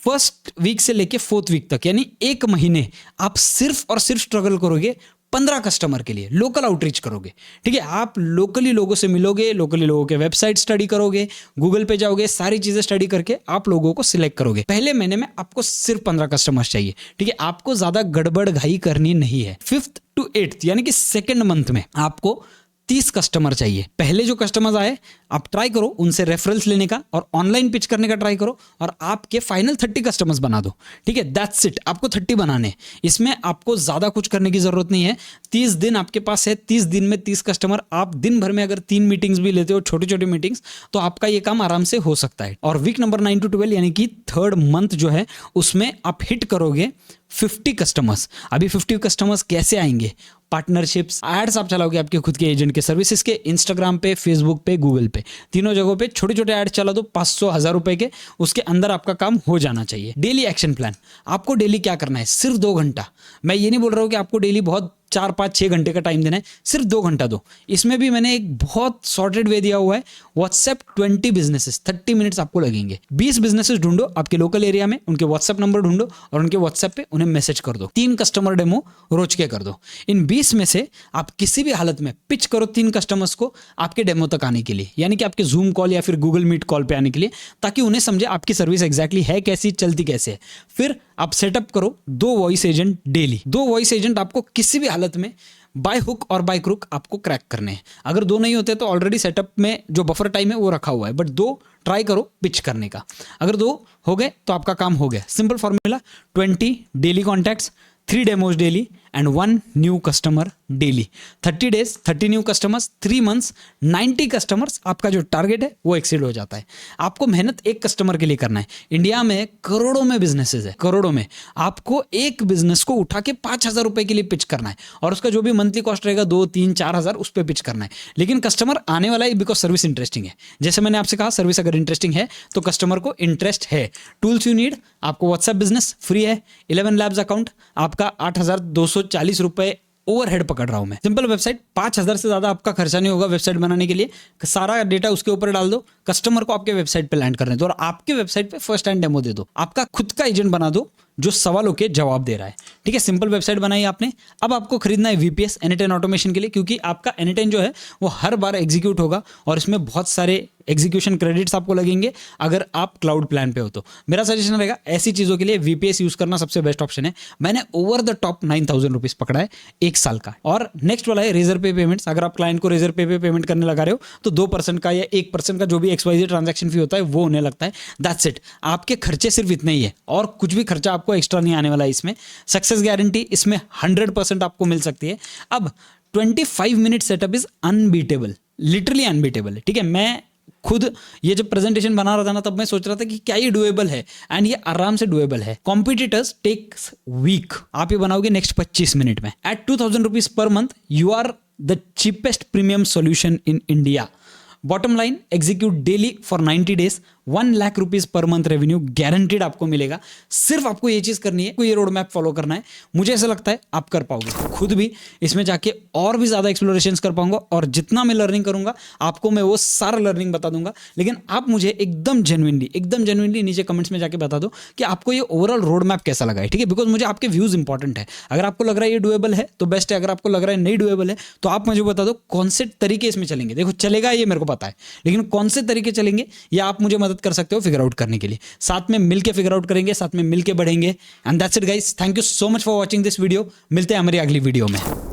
फर्स्ट वीक से लेके 4th वीक तक, यानी 1 महीने आप सिर्फ और सिर्फ स्ट्रगल करोगे 15 कस्टमर के लिए, लोकल आउटरीच करोगे। ठीक है, आप लोकली लोगों से मिलोगे, लोकली लोगों के वेबसाइट स्टडी करोगे, गूगल पे जाओगे, सारी चीज़ें स्टडी करके आप लोगों को सिलेक्ट करोगे। पहले महीने में आपको सिर्फ 15 कस्टमर्स चाहिए। ठीक है, आपको ज़्यादा गड़बड़ घाई करनी नहीं है। 5th to 8th यानी कि 2nd मंथ में आपको 30 कस्टमर चाहिए। पहले जो कस्टमर्स आए आप ट्राई करो उनसे रेफरेंस लेने का और ऑनलाइन पिच करने का ट्राई करो, और आपके फाइनल 30 कस्टमर्स बना दो। ठीक है, दैट्स इट। आपको 30 बनाने, इसमें आपको ज़्यादा कुछ करने की ज़रूरत नहीं है। 30 दिन आपके पास है, 30 दिन में 30 कस्टमर। आप दिन भर में अगर 3 मीटिंग्स भी लेते हो, छोटी छोटी मीटिंग्स, तो आपका ये काम आराम से हो सकता है। और वीक नंबर 9 to 12 यानी कि 3rd मंथ जो है उसमें आप हिट करोगे 50 कस्टमर्स। अभी 50 कस्टमर्स कैसे आएंगे? पार्टनरशिप्स, एड्स आप चलाओगे आपके खुद के एजेंट के सर्विसेज के, इंस्टाग्राम पे, फेसबुक पे, गूगल पे, तीनों जगहों पे छोटे छोटे एड चला दो, 500-1000 रुपए के। उसके अंदर आपका काम हो जाना चाहिए। डेली एक्शन प्लान, आपको डेली क्या करना है? सिर्फ 2 घंटा। मैं ये नहीं बोल रहा हूँ कि आपको डेली बहुत 4-5-6 घंटे का टाइम देना है, सिर्फ 2 घंटा दो। इसमें भी मैंने एक बहुत सॉर्टेड वे दिया हुआ है। व्हाट्सएप 20 बिजनेसेस, 30 मिनट्स आपको लगेंगे। 20 बिजनेसेस ढूंढो आपके लोकल एरिया में, उनके व्हाट्सएप नंबर ढूंढो और उनके व्हाट्सएप पे उन्हें मैसेज कर दो। 3 कस्टमर डेमो रोज के कर दो। इन 20 में से आप किसी भी हालत में पिच करो 3 कस्टमर्स को आपके डेमो तक आने के लिए, यानी कि आपके जूम कॉल या फिर गूगल मीट कॉल पे आने के लिए, ताकि उन्हें समझे आपकी सर्विस एग्जैक्टली है कैसी, चलती कैसे है। फिर आप सेटअप करो 2 voice agent daily. 2 voice agent आपको किसी भी हालत में बाय हुक और बाय क्रुक आपको क्रैक करने हैं। अगर 2 नहीं होते तो ऑलरेडी सेटअप में जो बफर टाइम है वो रखा हुआ है, बट 2 ट्राई करो पिच करने का। अगर 2 हो गए तो आपका काम हो गया। Simple formula, 20 daily contacts, 3 demos daily and 1 new customer daily. 30 days 30 new customers, 3 months 90 customers, आपका जो टारगेट है वो एक्सीड हो जाता है। आपको मेहनत एक कस्टमर के लिए करना है। इंडिया में करोड़ों में बिजनेसेस है, करोड़ों में। आपको एक बिजनेस को उठा के 5,000 रुपए के लिए पिच करना है, और उसका जो भी मंथली कॉस्ट रहेगा 2, 3, 4,000 उस पर पिच करना है। लेकिन कस्टमर आने वाला है बिकॉज सर्विस इंटरेस्टिंग है। जैसे मैंने आपसे कहा, सर्विस अगर इंटरेस्टिंग है तो कस्टमर को इंटरेस्ट है। टूल्स यू नीड, आपको व्हाट्सएप बिजनेस फ्री है, 11 लैब्स अकाउंट, आपका 8,240 रुपए ओवरहेड पकड़ रहा हूं मैं। सिंपल वेबसाइट, 5,000 से ज्यादा आपका खर्चा नहीं होगा वेबसाइट बनाने के लिए। सारा डेटा उसके ऊपर डाल दो, कस्टमर को आपके वेबसाइट पे लैंड करने दो, और आपके वेबसाइट पे फर्स्ट हैंड डेमो दे दो। आपका खुद का एजेंट बना दो जो सवालों के जवाब दे रहा है। ठीक है, सिंपल वेबसाइट बनाई आपने। अब आपको खरीदना है VPS एनीटाइम ऑटोमेशन के लिए, क्योंकि आपका एनीटाइम जो है वो हर बार एग्जीक्यूट होगा, और इसमें बहुत सारे एग्जीक्यूशन क्रेडिट्स आपको लगेंगे अगर आप क्लाउड प्लान पे हो तो। मेरा सजेशन रहेगा ऐसी चीज़ों के लिए VPS यूज़ करना सबसे बेस्ट ऑप्शन है। मैंने ओवर द टॉप 9,000 रुपीज़ पकड़ा है 1 साल का। और नेक्स्ट वाला है रेजर पे पेमेंट्स। अगर आप क्लाइंट को रेजर पे पेमेंट करने लगा रहे हो तो 2% का या 1% का जो भी XYZ ट्रांजैक्शन फी होता है वो होने लगता है। That's it. आपके खर्चे सिर्फ इतने ही है, और कुछ भी खर्चा आपको एक्स्ट्रा नहीं आने वाला है इसमें। सक्सेस गारंटी इसमें 100% आपको मिल सकती है। अब 25 minute setup is unbeatable, literally unbeatable. ठीक है, मैं खुद ये जब प्रेजेंटेशन बना रहा था ना, तब मैं सोच रहा था कि क्या ये डुएबल है, एंड ये आराम से डुएबल है। कॉम्पिटिटर्स टेक्स वीक, आप ये बनाओगे नेक्स्ट 25 मिनट में। At 2,000 rupees per month you are the cheapest premium solution in India. Bottom line, execute daily for 90 days, 1 lakh rupees per month revenue guaranteed आपको मिलेगा। सिर्फ आपको ये चीज करनी है, ये रोड मैप फॉलो करना है। मुझे ऐसा लगता है आप कर पाओगे। खुद भी इसमें जाके और भी ज्यादा एक्सप्लोरेशंस कर पाऊंगा, और जितना मैं लर्निंग करूंगा आपको मैं वो सारा लर्निंग बता दूंगा। लेकिन आप मुझे एकदम जेन्युइनली नीचे कमेंट्स में जाके बता दो कि आपको ये ओवरऑल रोड मैप कैसा लगा है। ठीक है, बिकॉज मुझे आपके व्यूज इंपॉर्टेंट है। अगर आपको लग रहा है ये डुएबल है तो बेस्ट है, अगर आपको लग रहा है नहीं डुएबल है तो आप मुझे बता दो कौन से तरीके इसमें चलेंगे। देखो, चलेगा ये मेरे को पता है, लेकिन कौन से तरीके चलेंगे ये आप मुझे मदद कर सकते हो फिगर आउट करने के लिए। साथ में मिलके फिगर आउट करेंगे, साथ में मिलके बढ़ेंगे। And that's it guys, thank you so much for watching this video. मिलते हैं हमारी अगली वीडियो में।